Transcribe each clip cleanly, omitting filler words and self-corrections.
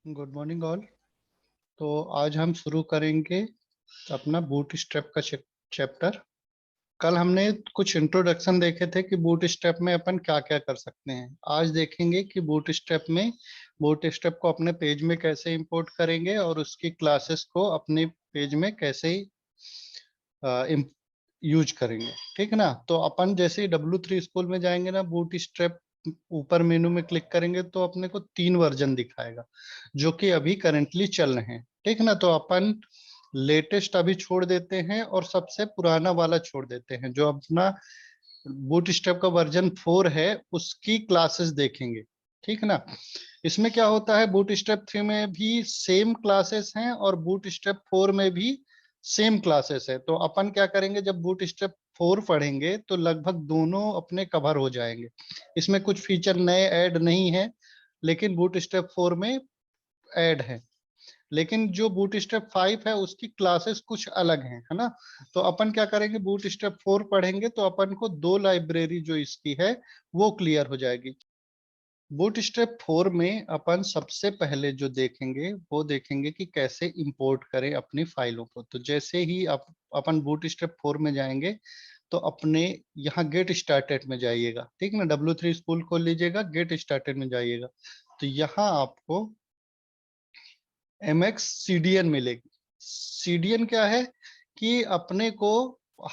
Good morning all. तो आज हम शुरू करेंगे अपना बूट स्ट्रैप का चैप्टर। कल हमने कुछ इंट्रोडक्शन देखे थे कि बूट स्ट्रैप में अपन क्या क्या कर सकते हैं। आज देखेंगे कि बूट स्ट्रैप को अपने पेज में कैसे इंपोर्ट करेंगे और उसकी क्लासेस को अपने पेज में कैसे यूज करेंगे। ठीक है ना। तो अपन जैसे ही W3 स्कूल में जाएंगे ना, बूट स्ट्रैप ऊपर मेनू में क्लिक करेंगे तो अपने को 3 वर्जन दिखाएगा जो कि अभी करंटली चल रहे हैं। ठीक है ना। तो अपन लेटेस्ट अभी छोड़ देते हैं और सबसे पुराना वाला छोड़ देते हैं। जो अपना बूट स्ट्रैप का वर्जन 4 है उसकी क्लासेस देखेंगे। ठीक है ना। इसमें क्या होता है, बूट स्ट्रैप 3 में भी सेम क्लासेस हैं और बूट स्ट्रैप 4 में भी सेम क्लासेस है। तो अपन क्या करेंगे, जब बूट स्ट्रैप 4 पढ़ेंगे तो लगभग दोनों अपने कवर हो जाएंगे। इसमें कुछ फीचर नए ऐड नहीं है लेकिन बूट स्ट्रैप 4 में ऐड है। लेकिन जो बूट स्ट्रैप 5 है उसकी क्लासेस कुछ अलग हैं, है ना। तो अपन क्या करेंगे, बूट स्ट्रैप 4 पढ़ेंगे तो अपन को 2 लाइब्रेरी जो इसकी है वो क्लियर हो जाएगी। बूटस्ट्रैप 4 में अपन सबसे पहले जो देखेंगे वो देखेंगे कि कैसे इंपोर्ट करें अपनी फाइलों को। तो जैसे ही अपन बूटस्ट्रैप 4 में जाएंगे तो अपने यहाँ गेट स्टार्टेड में जाइएगा। ठीक ना। W3 स्कूल को लीजिएगा, गेट स्टार्टेड में जाइएगा तो यहाँ आपको MX CDN मिलेगी। CDN क्या है कि अपने को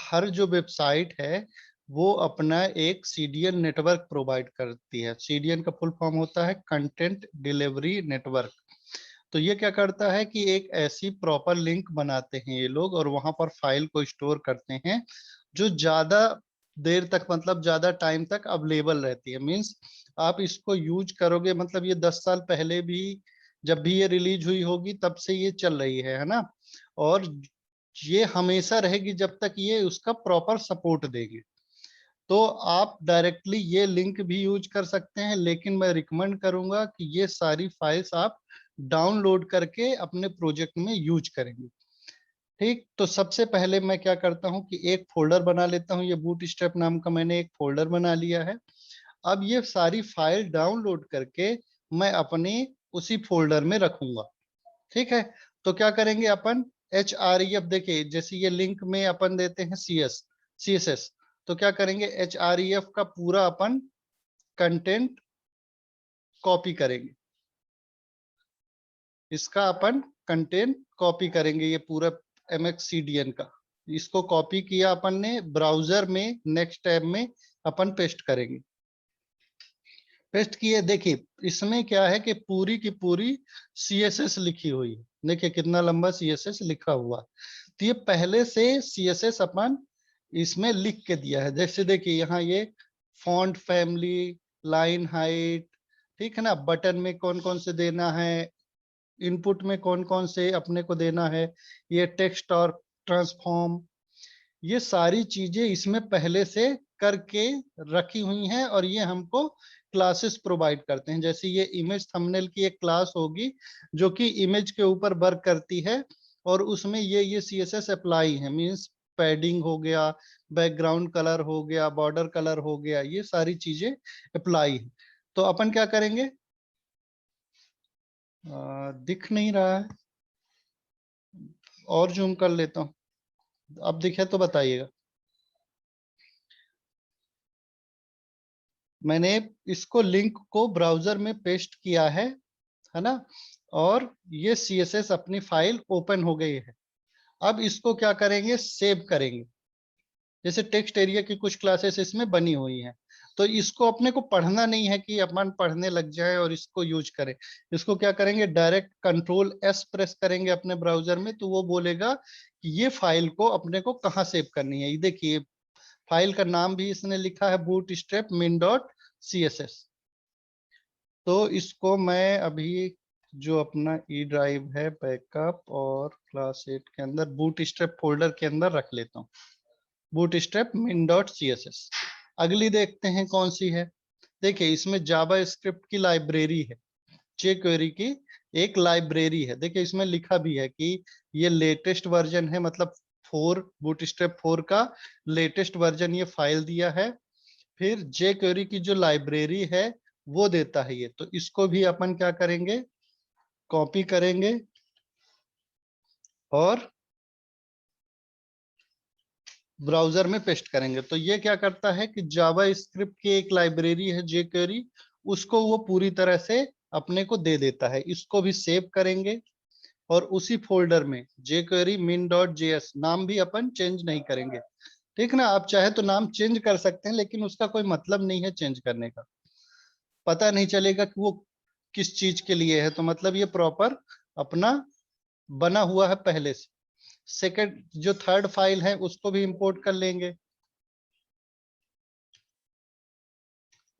हर जो वेबसाइट है वो अपना एक CDN नेटवर्क प्रोवाइड करती है। CDN का फुल फॉर्म होता है कंटेंट डिलीवरी नेटवर्क। तो ये क्या करता है कि एक ऐसी प्रॉपर लिंक बनाते हैं ये लोग और वहां पर फाइल को स्टोर करते हैं जो ज्यादा देर तक, मतलब ज्यादा टाइम तक अवेलेबल रहती है। मींस आप इसको यूज करोगे, मतलब ये 10 साल पहले भी जब भी ये रिलीज हुई होगी तब से ये चल रही है ना। और ये हमेशा रहेगी जब तक ये उसका प्रॉपर सपोर्ट देगी। तो आप डायरेक्टली ये लिंक भी यूज कर सकते हैं लेकिन मैं रिकमेंड करूंगा कि ये सारी फाइल्स आप डाउनलोड करके अपने प्रोजेक्ट में यूज करेंगे। ठीक। तो सबसे पहले मैं क्या करता हूं कि एक फोल्डर बना लेता हूं। ये बूटस्ट्रैप नाम का मैंने एक फोल्डर बना लिया है। अब ये सारी फाइल डाउनलोड करके मैं अपने उसी फोल्डर में रखूंगा। ठीक है। तो क्या करेंगे अपन, HREF, देखिए जैसे ये लिंक में अपन देते हैं CSS। तो क्या करेंगे, HREF का पूरा अपन कंटेंट कॉपी करेंगे। इसका अपन कंटेंट कॉपी करेंगे, ये पूरा MX CDN का। इसको कॉपी किया अपन ने, ब्राउजर में नेक्स्ट टैब में अपन पेस्ट करेंगे। पेस्ट किए, देखिए इसमें क्या है कि पूरी की पूरी CSS लिखी हुई है। देखिए कितना लंबा CSS लिखा हुआ। तो ये पहले से CSS अपन इसमें लिख के दिया है। जैसे देखिए यहाँ ये फॉन्ट फैमिली, लाइन हाइट, ठीक है ना, बटन में कौन कौन से देना है, इनपुट में कौन कौन से अपने को देना है, ये टेक्स्ट और ट्रांसफॉर्म, ये सारी चीजें इसमें पहले से करके रखी हुई हैं और ये हमको क्लासेस प्रोवाइड करते हैं। जैसे ये इमेज थंबनेल की एक क्लास होगी जो कि इमेज के ऊपर वर्क करती है और उसमें ये CSS अप्लाई है। मींस पैडिंग हो गया, बैकग्राउंड कलर हो गया, बॉर्डर कलर हो गया, ये सारी चीजें अप्लाई है। तो अपन क्या करेंगे, दिख नहीं रहा है, और जूम कर लेता हूँ। अब दिखे तो बताइएगा। मैंने इसको लिंक को ब्राउजर में पेस्ट किया है ना। और ये CSS अपनी फाइल ओपन हो गई है। अब इसको क्या करेंगे, सेव करेंगे। जैसे टेक्स्ट एरिया की कुछ क्लासेस इसमें बनी हुई हैं तो इसको अपने को पढ़ना नहीं है कि अपन पढ़ने लग जाए और इसको यूज करें। इसको क्या करेंगे, डायरेक्ट Ctrl+S प्रेस करेंगे अपने ब्राउजर में तो वो बोलेगा कि ये फाइल को अपने को कहाँ सेव करनी है। ये देखिए फाइल का नाम भी इसने लिखा है bootstrap min.css। तो इसको मैं अभी जो अपना E ड्राइव है बैकअप और क्लास 8 के अंदर बूटस्ट्रैप फोल्डर के अंदर रख लेता हूँ, बूटस्ट्रैप min.css। अगली देखते हैं कौन सी है। देखिए इसमें जावा स्क्रिप्ट की लाइब्रेरी है, jQuery की एक लाइब्रेरी है, देखिए इसमें लिखा भी है कि ये लेटेस्ट वर्जन है, मतलब 4 बूटस्ट्रैप 4 का लेटेस्ट वर्जन ये फाइल दिया है। फिर jQuery की जो लाइब्रेरी है वो देता है ये, तो इसको भी अपन क्या करेंगे, कॉपी करेंगे और ब्राउजर में पेस्ट करेंगे। तो ये क्या करता है कि जावा स्क्रिप्ट की एक लाइब्रेरी है jQuery, उसको वो पूरी तरह से अपने को दे देता है। इसको भी सेव करेंगे और उसी फोल्डर में jQuery min.js, नाम भी अपन चेंज नहीं करेंगे, ठीक ना। आप चाहे तो नाम चेंज कर सकते हैं, लेकिन उसका कोई मतलब नहीं है चेंज करने का, पता नहीं चलेगा कि वो किस चीज के लिए है। तो मतलब ये प्रॉपर अपना बना हुआ है पहले से। सेकंड जो थर्ड फाइल है उसको भी इंपोर्ट कर लेंगे।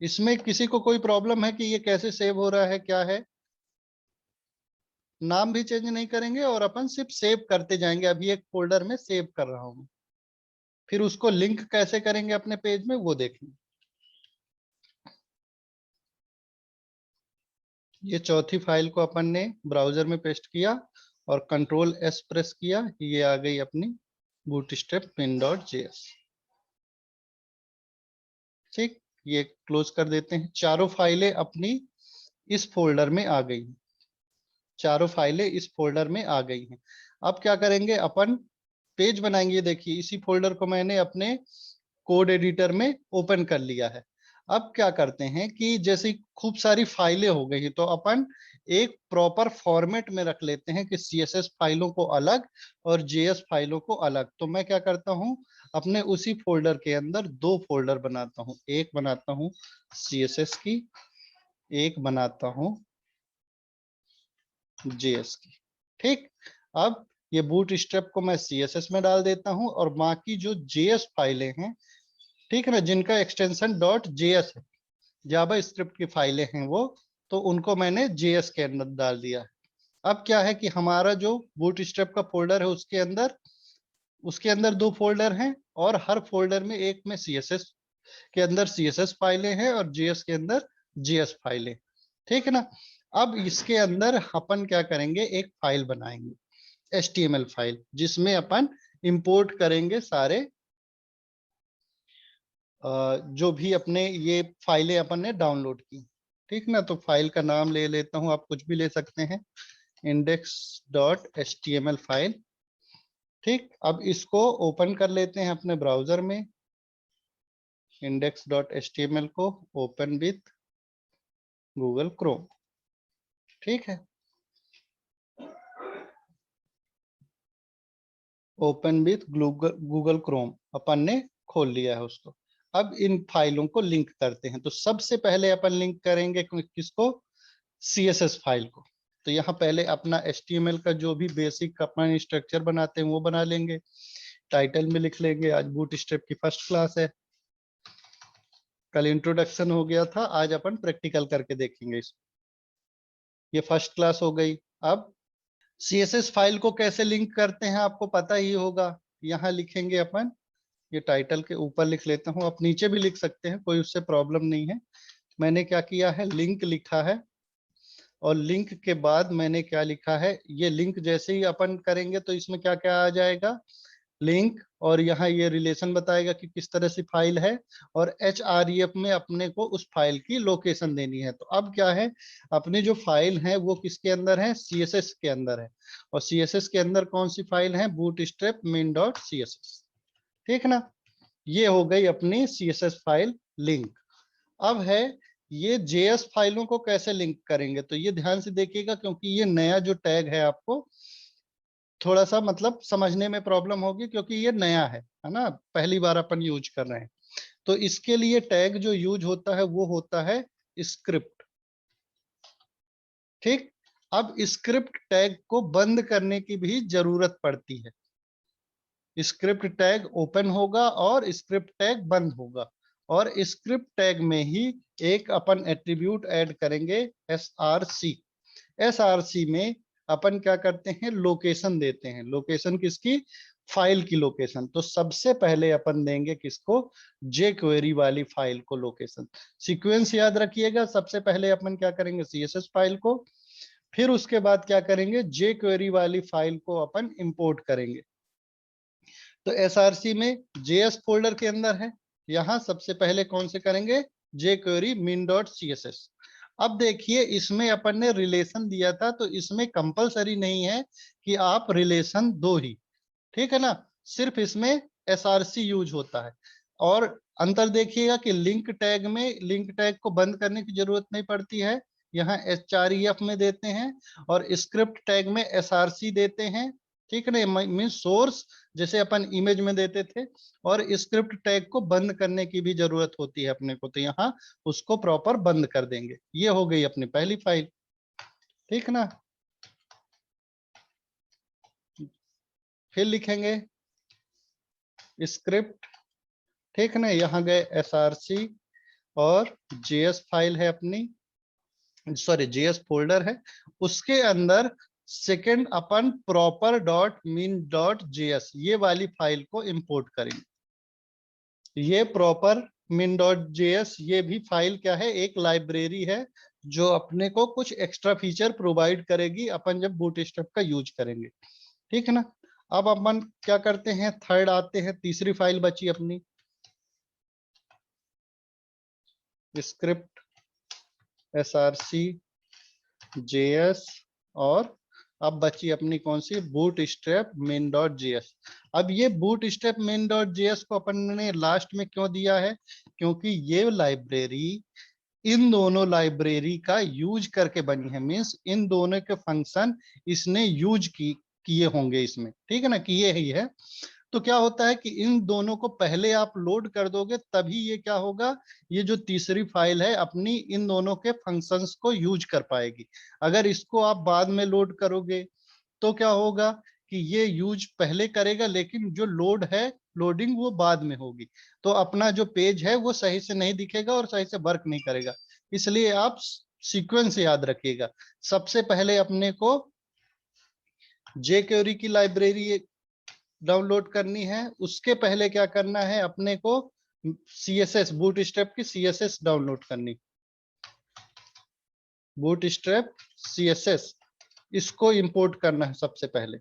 इसमें किसी को कोई प्रॉब्लम है कि ये कैसे सेव हो रहा है, क्या है? नाम भी चेंज नहीं करेंगे और अपन सिर्फ सेव करते जाएंगे। अभी एक फोल्डर में सेव कर रहा हूं, फिर उसको लिंक कैसे करेंगे अपने पेज में वो देखेंगे। ये चौथी फाइल को अपन ने ब्राउजर में पेस्ट किया और कंट्रोल एस प्रेस किया, ये आ गई अपनी बूटस्ट्रैप min.js। ठीक, ये क्लोज कर देते हैं। चारों फाइलें अपनी इस फोल्डर में आ गई, चारों फाइलें इस फोल्डर में आ गई हैं। अब क्या करेंगे, अपन पेज बनाएंगे। देखिए इसी फोल्डर को मैंने अपने कोड एडिटर में ओपन कर लिया है। अब क्या करते हैं कि जैसे खूब सारी फाइलें हो गई तो अपन एक प्रॉपर फॉर्मेट में रख लेते हैं कि सीएसएस फाइलों को अलग और जेएस फाइलों को अलग। तो मैं क्या करता हूं, अपने उसी फोल्डर के अंदर दो फोल्डर बनाता हूं, एक बनाता हूं सीएसएस की, एक बनाता हूं जेएस की। ठीक, अब ये बूट स्ट्रैप को मैं सीएसएस में डाल देता हूं और बाकी जो जेएस फाइलें हैं, ठीक है ना, जिनका एक्सटेंशन डॉट जेएस है, जावा स्क्रिप्ट की फाइलें हैं वो, तो उनको मैंने जेएस के अंदर डाल दिया है। अब क्या है कि हमारा जो बूटस्ट्रैप का फोल्डर है उसके अंदर दो फोल्डर हैं और हर फोल्डर में एक में सीएसएस के अंदर सीएसएस फाइलें हैं और जेएस के अंदर जेएस फाइलें, ठीक है ना। अब इसके अंदर अपन क्या करेंगे, एक फाइल बनाएंगे एचटीएमएल फाइल, जिसमें अपन इंपोर्ट करेंगे सारे जो भी अपने ये फाइलें अपन ने डाउनलोड की, ठीक ना। तो फाइल का नाम ले लेता हूं, आप कुछ भी ले सकते हैं, index.html फाइल। ठीक, अब इसको ओपन कर लेते हैं अपने ब्राउजर में। index.html को ओपन विथ गूगल क्रोम, ठीक है, ओपन विथ गूगल क्रोम अपन ने खोल लिया है उसको। अब इन फाइलों को लिंक करते हैं। तो सबसे पहले अपन लिंक करेंगे किसको, सीएसएस फाइल को। तो यहाँ पहले अपना एचटीएमएल का जो भी बेसिक अपन स्ट्रक्चर बनाते हैं वो बना लेंगे। टाइटल में लिख लेंगे आज बूटस्ट्रैप की फर्स्ट क्लास है, कल इंट्रोडक्शन हो गया था, आज अपन प्रैक्टिकल करके देखेंगे इसको। ये फर्स्ट क्लास हो गई। अब सीएसएस फाइल को कैसे लिंक करते हैं आपको पता ही होगा। यहाँ लिखेंगे अपन, ये टाइटल के ऊपर लिख लेता हूँ, आप नीचे भी लिख सकते हैं, कोई उससे प्रॉब्लम नहीं है। मैंने क्या किया है, लिंक लिखा है और लिंक के बाद मैंने क्या लिखा है, ये लिंक जैसे ही अपन करेंगे तो इसमें क्या क्या आ जाएगा, लिंक, और यहाँ ये रिलेशन बताएगा कि किस तरह से फाइल है, और href में अपने को उस फाइल की लोकेशन देनी है। तो अब क्या है, अपनी जो फाइल है वो किसके अंदर है, सीएसएस के अंदर है, और सीएसएस के अंदर कौन सी फाइल है, बूटस्ट्रैप min.css, ठीक ना। ये हो गई अपनी सीएसएस फाइल लिंक। अब है ये जेएस फाइलों को कैसे लिंक करेंगे, तो ये ध्यान से देखिएगा क्योंकि ये नया जो टैग है आपको थोड़ा सा मतलब समझने में प्रॉब्लम होगी, क्योंकि ये नया है ना, पहली बार अपन यूज कर रहे हैं। तो इसके लिए टैग जो यूज होता है वो होता है स्क्रिप्ट, ठीक। अब स्क्रिप्ट टैग को बंद करने की भी जरूरत पड़ती है। स्क्रिप्ट टैग ओपन होगा और स्क्रिप्ट टैग बंद होगा, और स्क्रिप्ट टैग में ही एक अपन एट्रीब्यूट ऐड करेंगे src। src में अपन क्या करते हैं, लोकेशन देते हैं। लोकेशन किसकी, फाइल की लोकेशन। तो सबसे पहले अपन देंगे किसको, jQuery वाली फाइल को लोकेशन। सीक्वेंस याद रखिएगा, सबसे पहले अपन क्या करेंगे, सीएसएस फाइल को, फिर उसके बाद क्या करेंगे, jQuery वाली फाइल को अपन इंपोर्ट करेंगे। तो एसआरसी में जेएस फोल्डर के अंदर है, यहां सबसे पहले कौन से करेंगे, jQuery min.css। अब देखिए इसमें अपन ने रिलेशन दिया था, तो इसमें कंपलसरी नहीं है कि आप रिलेशन दो ही, ठीक है ना, सिर्फ इसमें एसआरसी यूज होता है। और अंतर देखिएगा कि लिंक टैग में लिंक टैग को बंद करने की जरूरत नहीं पड़ती है, यहाँ HREF में देते हैं, और स्क्रिप्ट टैग में एसआरसी देते हैं, ठीक है ना, मीन सोर्स जैसे अपन इमेज में देते थे, और स्क्रिप्ट टैग को बंद करने की भी जरूरत होती है अपने को, तो यहाँ उसको प्रॉपर बंद कर देंगे। ये हो गई अपनी पहली फाइल, ठीक ना। फिर लिखेंगे स्क्रिप्ट, ठीक ना, यहाँ गए एसआरसी और जेएस फाइल है अपनी, सॉरी जेएस फोल्डर है, उसके अंदर सेकंड अपन proper dot main dot JS ये वाली फाइल को इंपोर्ट करेंगे। ये प्रॉपर मीन डॉट जेएस ये भी फाइल क्या है, एक लाइब्रेरी है जो अपने को कुछ एक्स्ट्रा फीचर प्रोवाइड करेगी अपन जब बूटस्ट्रैप का यूज करेंगे, ठीक है ना। अब अपन क्या करते हैं, थर्ड आते हैं, तीसरी फाइल बची अपनी स्क्रिप्ट एसआरसी जेएस, और अब बची अपनी कौन सी, बूटस्ट्रैप मेन डॉट जेएस। अब ये बूटस्ट्रैप मेन डॉट जेएस को अपन ने लास्ट में क्यों दिया है, क्योंकि ये लाइब्रेरी इन दोनों लाइब्रेरी का यूज करके बनी है, मींस इन दोनों के फंक्शन इसने यूज किए होंगे इसमें, ठीक है ना, किए ही है। तो क्या होता है कि इन दोनों को पहले आप लोड कर दोगे तभी ये क्या होगा, ये जो तीसरी फाइल है अपनी इन दोनों के फंक्शंस को यूज कर पाएगी। अगर इसको आप बाद में लोड करोगे तो क्या होगा कि ये यूज पहले करेगा, लेकिन जो लोड है लोडिंग वो बाद में होगी, तो अपना जो पेज है वो सही से नहीं दिखेगा और सही से वर्क नहीं करेगा। इसलिए आप सीक्वेंस याद रखिएगा, सबसे पहले अपने को jQuery की लाइब्रेरी डाउनलोड करनी है, उसके पहले क्या करना है अपने को, CSS बूटस्ट्रैप की CSS डाउनलोड करनी, बूटस्ट्रैप CSS इसको इंपोर्ट करना है सबसे पहले।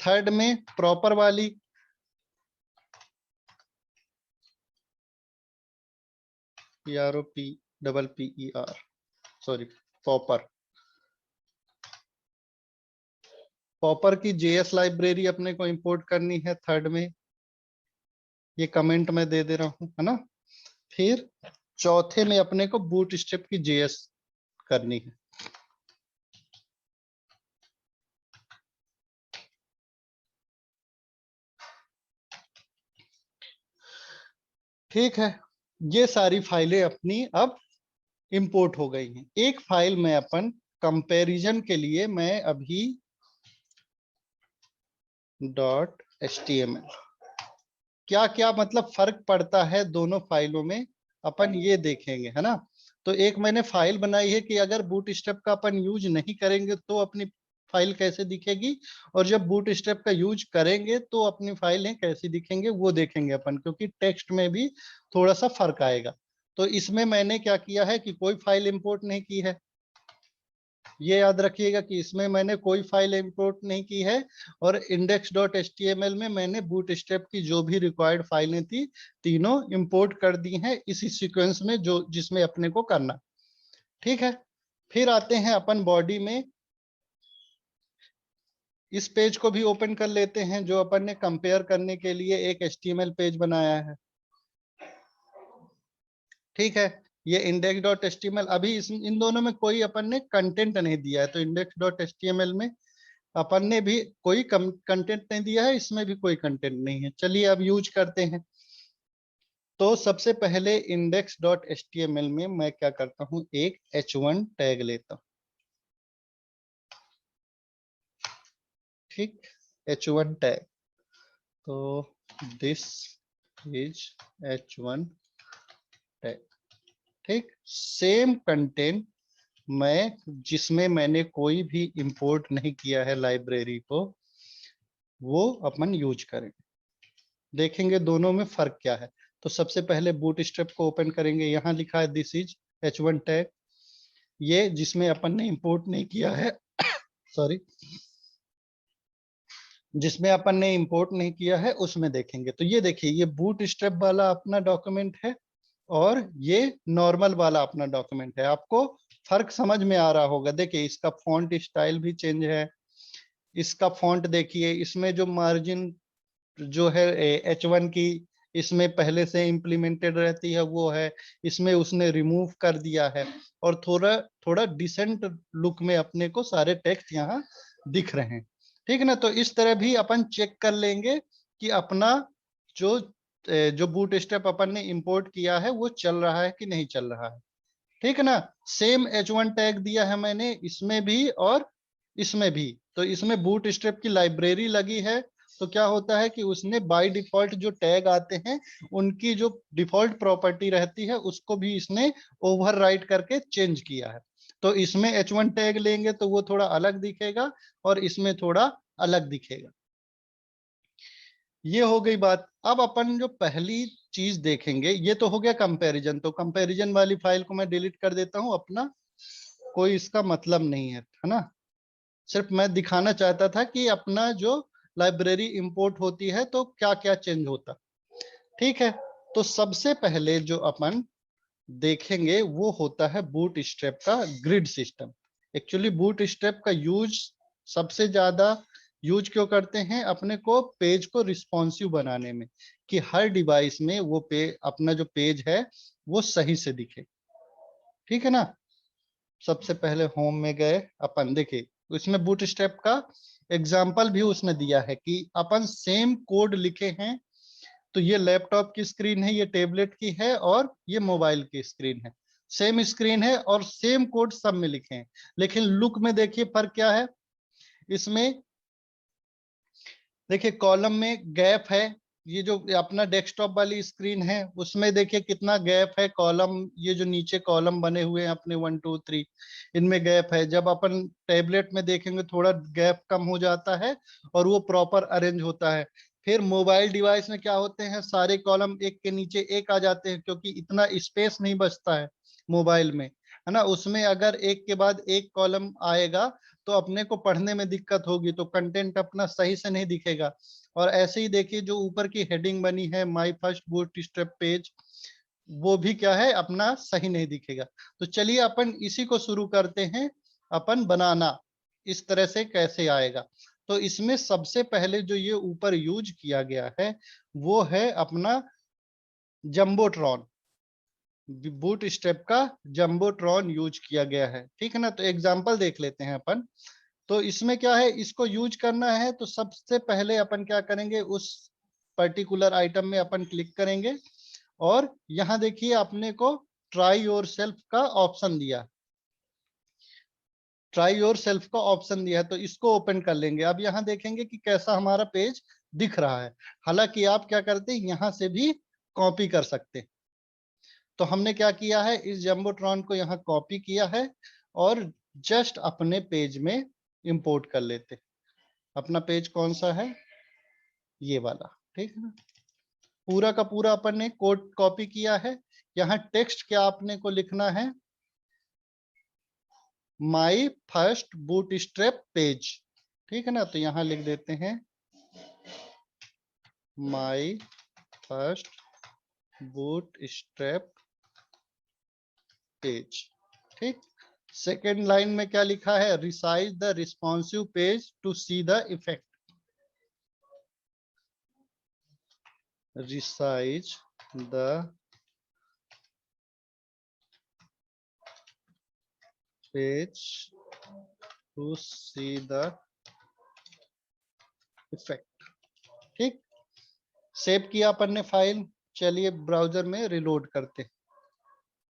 थर्ड में प्रॉपर वाली PROPPER सॉरी पॉपर की JS लाइब्रेरी अपने को इंपोर्ट करनी है थर्ड में, ये कमेंट में दे रहा हूं, है ना। फिर चौथे में अपने को बूटस्ट्रैप की JS करनी है। ठीक है, ये सारी फाइलें अपनी अब इंपोर्ट हो गई हैं। एक फाइल में अपन कंपैरिजन के लिए मैं अभी .html क्या क्या मतलब फर्क पड़ता है दोनों फाइलों में अपन ये देखेंगे, है ना। तो एक मैंने फाइल बनाई है कि अगर बूटस्ट्रैप का अपन यूज नहीं करेंगे तो अपनी फाइल कैसे दिखेगी, और जब बूटस्ट्रैप का यूज करेंगे तो अपनी फाइलें कैसी दिखेंगे वो देखेंगे अपन, क्योंकि टेक्स्ट में भी थोड़ा सा फर्क आएगा। तो इसमें मैंने क्या किया है कि कोई फाइल इंपोर्ट नहीं की है, ये याद रखिएगा कि इसमें मैंने कोई फाइल इंपोर्ट नहीं की है, और index.html में मैंने बूटस्ट्रैप की जो भी रिक्वायर्ड फाइलें थी तीनों इंपोर्ट कर दी हैं इसी सीक्वेंस में जो जिसमें अपने को करना, ठीक है। फिर आते हैं अपन बॉडी में, इस पेज को भी ओपन कर लेते हैं जो अपन ने कंपेयर करने के लिए एक HTML पेज बनाया है, ठीक है। ये index.html अभी इन दोनों में कोई अपन ने कंटेंट नहीं दिया है, तो index.html में अपन ने भी कोई कंटेंट नहीं दिया है, इसमें भी कोई कंटेंट नहीं है। चलिए अब यूज करते हैं। तो सबसे पहले index.html में मैं क्या करता हूं, एक h1 टैग लेता हूं, ठीक, h1 टैग। तो दिस इज h1 टैग, ठीक। सेम कंटेंट मैं जिसमें मैंने कोई भी इंपोर्ट नहीं किया है लाइब्रेरी को वो अपन यूज करेंगे, देखेंगे दोनों में फर्क क्या है। तो सबसे पहले बूटस्ट्रैप को ओपन करेंगे, यहाँ लिखा है दिस इज h1 टैग, ये जिसमें अपन ने इंपोर्ट नहीं किया है सॉरी, जिसमें अपन ने इंपोर्ट नहीं किया है उसमें देखेंगे। तो ये देखिए, ये बूट स्ट्रैप वाला अपना डॉक्यूमेंट है और ये नॉर्मल वाला अपना डॉक्यूमेंट है। आपको फर्क समझ में आ रहा होगा। देखिए इसका फॉन्ट स्टाइल भी चेंज है, इसका फॉन्ट देखिए, इसमें जो मार्जिन जो है H1 की इसमें पहले से इम्प्लीमेंटेड रहती है वो है, इसमें उसने रिमूव कर दिया है और थोड़ा थोड़ा डिसेंट लुक में अपने को सारे टेक्स्ट यहाँ दिख रहे हैं। ठीक है ना। तो इस तरह भी अपन चेक कर लेंगे कि अपना जो जो बूट स्ट्रैप अपन ने इंपोर्ट किया है वो चल रहा है कि नहीं चल रहा है। ठीक है ना। सेम H1 टैग दिया है मैंने इसमें भी और इसमें भी। तो इसमें बूट स्ट्रैप की लाइब्रेरी लगी है, तो क्या होता है कि उसने बाय डिफॉल्ट जो टैग आते हैं उनकी जो डिफॉल्ट प्रॉपर्टी रहती है उसको भी इसने ओवरराइट करके चेंज किया है। तो इसमें H1 टैग लेंगे तो वो थोड़ा अलग दिखेगा और इसमें थोड़ा अलग दिखेगा। ये हो गई बात। अब अपन जो पहली चीज देखेंगे, ये तो हो गया कंपैरिजन। तो कंपैरिजन वाली फाइल को मैं डिलीट कर देता हूं, अपना कोई इसका मतलब नहीं है ना। सिर्फ मैं दिखाना चाहता था कि अपना जो लाइब्रेरी इंपोर्ट होती है तो क्या क्या चेंज होता। ठीक है। तो सबसे पहले जो अपन देखेंगे वो होता है बूट स्ट्रैप का grid system. Actually boot strap का यूज सबसे ज्यादा यूज क्यों करते हैं, अपने को पेज को रिस्पॉन्सिव बनाने में, कि हर डिवाइस में वो अपना जो पेज है वो सही से दिखे। ठीक है ना। सबसे पहले होम में गए अपन, देखिए उसमें बूट स्ट्रैप का एग्जाम्पल भी उसने दिया है कि अपन सेम कोड लिखे हैं। तो ये लैपटॉप की स्क्रीन है, ये टेबलेट की है और ये मोबाइल की स्क्रीन है। सेम स्क्रीन है और सेम कोड सब में लिखे हैं, लेकिन लुक में देखिए फर्क क्या है। इसमें देखिए कॉलम में गैप है, ये जो अपना डेस्कटॉप वाली स्क्रीन है उसमें देखिए कितना गैप है। कॉलम, ये जो नीचे कॉलम बने हुए हैं अपने 1 2 3, इनमें गैप है। जब अपन टैबलेट में देखेंगे थोड़ा गैप कम हो जाता है और वो प्रॉपर अरेंज होता है। फिर मोबाइल डिवाइस में क्या होते हैं, सारे कॉलम एक के नीचे एक आ जाते हैं, क्योंकि इतना स्पेस नहीं बचता है मोबाइल में, है ना। उसमें अगर एक के बाद एक कॉलम आएगा तो अपने को पढ़ने में दिक्कत होगी, तो कंटेंट अपना सही से नहीं दिखेगा। और ऐसे ही देखिए जो ऊपर की हेडिंग बनी है my first Bootstrap page, वो भी क्या है अपना सही नहीं दिखेगा। तो चलिए अपन इसी को शुरू करते हैं, अपन बनाना इस तरह से कैसे आएगा। तो इसमें सबसे पहले जो ये ऊपर यूज किया गया है वो है अपना जंबोट्रॉन। बूट स्ट्रैप का जंबोट्रॉन यूज किया गया है। ठीक है ना। तो एग्जांपल देख लेते हैं अपन। तो इसमें क्या है, इसको यूज करना है तो सबसे पहले अपन क्या करेंगे, उस पर्टिकुलर आइटम में अपन क्लिक करेंगे और यहाँ देखिए अपने को ट्राई योर सेल्फ का ऑप्शन दिया, ट्राई योर सेल्फ का ऑप्शन दिया है, तो इसको ओपन कर लेंगे। अब यहाँ देखेंगे कि कैसा हमारा पेज दिख रहा है। हालांकि आप क्या करते हैं, यहाँ से भी कॉपी कर सकते हैं। तो हमने क्या किया है, इस जंबोट्रॉन को यहाँ कॉपी किया है और जस्ट अपने पेज में इंपोर्ट कर लेते। अपना पेज कौन सा है, ये वाला। ठीक है ना। पूरा का पूरा अपन ने कोड कॉपी किया है। यहाँ टेक्स्ट क्या आपने को लिखना है, my first Bootstrap page. ठीक है ना। तो यहाँ लिख देते हैं my first Bootstrap page. ठीक। सेकेंड लाइन में क्या लिखा है, resize the responsive page to see the effect. resize the page to see the effect। ठीक। सेव किया अपन ने फाइल। चलिए ब्राउजर में रिलोड करते हैं।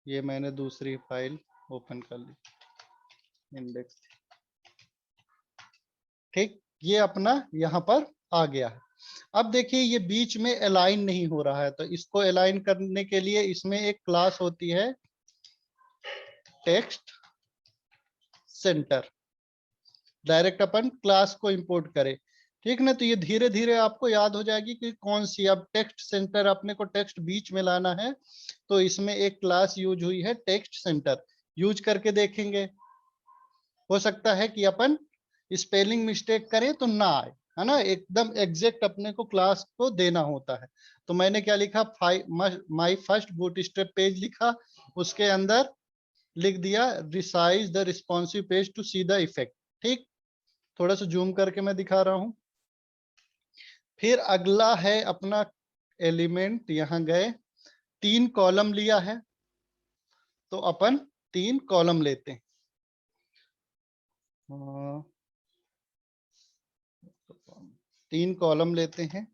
ये मैंने दूसरी फाइल ओपन कर ली, इंडेक्स। ठीक। ये अपना यहाँ पर आ गया है। अब देखिए ये बीच में अलाइन नहीं हो रहा है, तो इसको अलाइन करने के लिए इसमें एक क्लास होती है टेक्स्ट सेंटर। डायरेक्ट अपन क्लास को इंपोर्ट करें। ठीक ना। तो ये धीरे धीरे आपको याद हो जाएगी कि कौन सी। अब टेक्स्ट सेंटर अपने को टेक्स्ट बीच में लाना है, तो इसमें एक क्लास यूज हुई है टेक्स्ट सेंटर। यूज करके देखेंगे। हो सकता है कि अपन स्पेलिंग मिस्टेक करें तो ना आए, है ना, एकदम एग्जैक्ट अपने को क्लास को देना होता है। तो मैंने क्या लिखा, माई फर्स्ट बूटस्ट्रैप पेज लिखा, उसके अंदर लिख दिया resize the responsive page to see the effect. ठीक, थोड़ा सा जूम करके मैं दिखा रहा हूं। फिर अगला है अपना एलिमेंट, यहां गए 3 कॉलम लिया है, तो अपन 3 कॉलम लेते हैं। 3 कॉलम लेते हैं,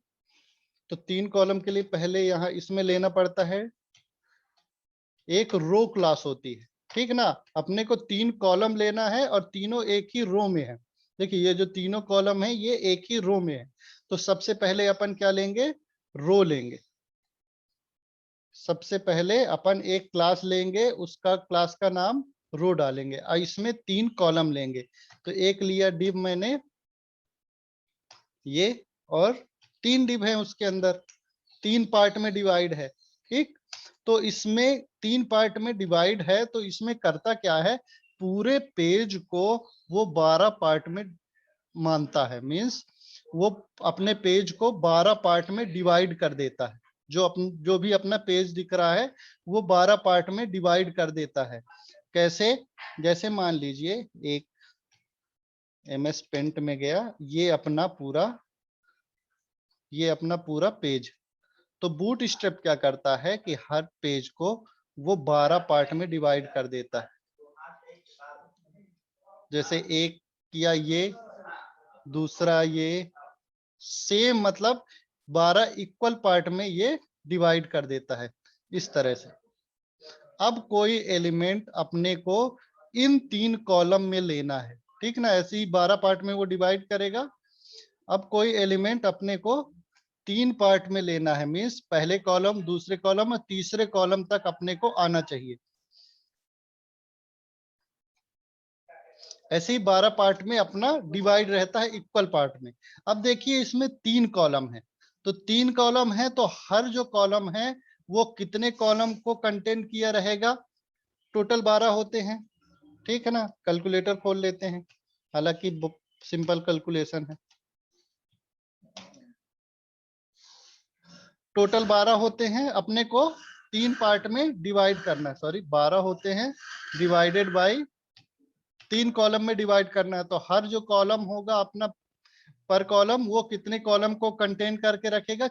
तो 3 कॉलम के लिए पहले यहाँ इसमें लेना पड़ता है, एक रो क्लास होती है, ठीक ना। अपने को 3 कॉलम लेना है और तीनों एक ही रो में है। देखिए ये जो तीनों कॉलम है ये एक ही रो में है, तो सबसे पहले अपन क्या लेंगे, रो लेंगे। सबसे पहले अपन एक क्लास लेंगे, उसका क्लास का नाम रो डालेंगे और इसमें 3 कॉलम लेंगे। तो एक लिया डिव मैंने ये, और 3 डिव है उसके अंदर, 3 पार्ट में डिवाइड है। ठीक, तो इसमें 3 पार्ट में डिवाइड है, तो इसमें करता क्या है, पूरे पेज को वो 12 पार्ट में मानता है। मींस वो अपने पेज को 12 पार्ट में डिवाइड कर देता है। जो भी अपना पेज दिख रहा है वो 12 पार्ट में डिवाइड कर देता है। कैसे, जैसे मान लीजिए एक MS पेंट में गया, ये अपना पूरा पेज, तो बूटस्ट्रैप क्या करता है कि हर पेज को वो 12 पार्ट में डिवाइड कर देता है। जैसे एक किया ये, दूसरा ये, सेम मतलब 12 इक्वल पार्ट में ये डिवाइड कर देता है इस तरह से। अब कोई एलिमेंट अपने को इन 3 कॉलम में लेना है, ठीक ना, ऐसे ही 12 पार्ट में वो डिवाइड करेगा। अब कोई एलिमेंट अपने को 3 पार्ट में लेना है, मीन्स पहले कॉलम, दूसरे कॉलम और तीसरे कॉलम तक अपने को आना चाहिए। ऐसे ही 12 पार्ट में अपना डिवाइड रहता है, इक्वल पार्ट में। अब देखिए इसमें 3 कॉलम है, तो 3 कॉलम है, तो हर जो कॉलम है वो कितने कॉलम को कंटेन किया रहेगा, टोटल 12 होते हैं, ठीक है ना। कैलकुलेटर खोल लेते हैं, हालांकि सिंपल कैलकुलेशन है। टोटल 12 होते हैं, अपने को 3 पार्ट में डिवाइड करना है, सॉरी 12 होते हैं डिवाइडेड बाय 3 कॉलम में डिवाइड करना है। तो हर जो कॉलम होगा अपना पर कॉलम वो कितने कॉलम को कंटेन करके रखेगा,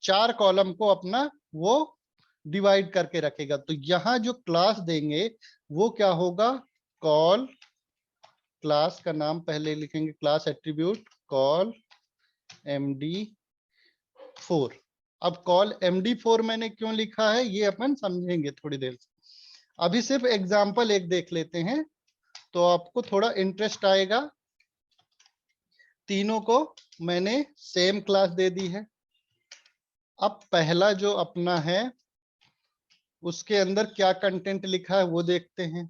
4 कॉलम को अपना वो डिवाइड करके रखेगा। तो यहाँ जो क्लास देंगे वो क्या होगा, कॉल, क्लास का नाम पहले लिखेंगे, क्लास एट्रीब्यूट कॉल MD4। अब कॉल MD4 मैंने क्यों लिखा है ये अपन समझेंगे थोड़ी देर से। अभी सिर्फ एग्जांपल एक देख लेते हैं तो आपको थोड़ा इंटरेस्ट आएगा। तीनों को मैंने सेम क्लास दे दी है। अब पहला जो अपना है उसके अंदर क्या कंटेंट लिखा है वो देखते हैं।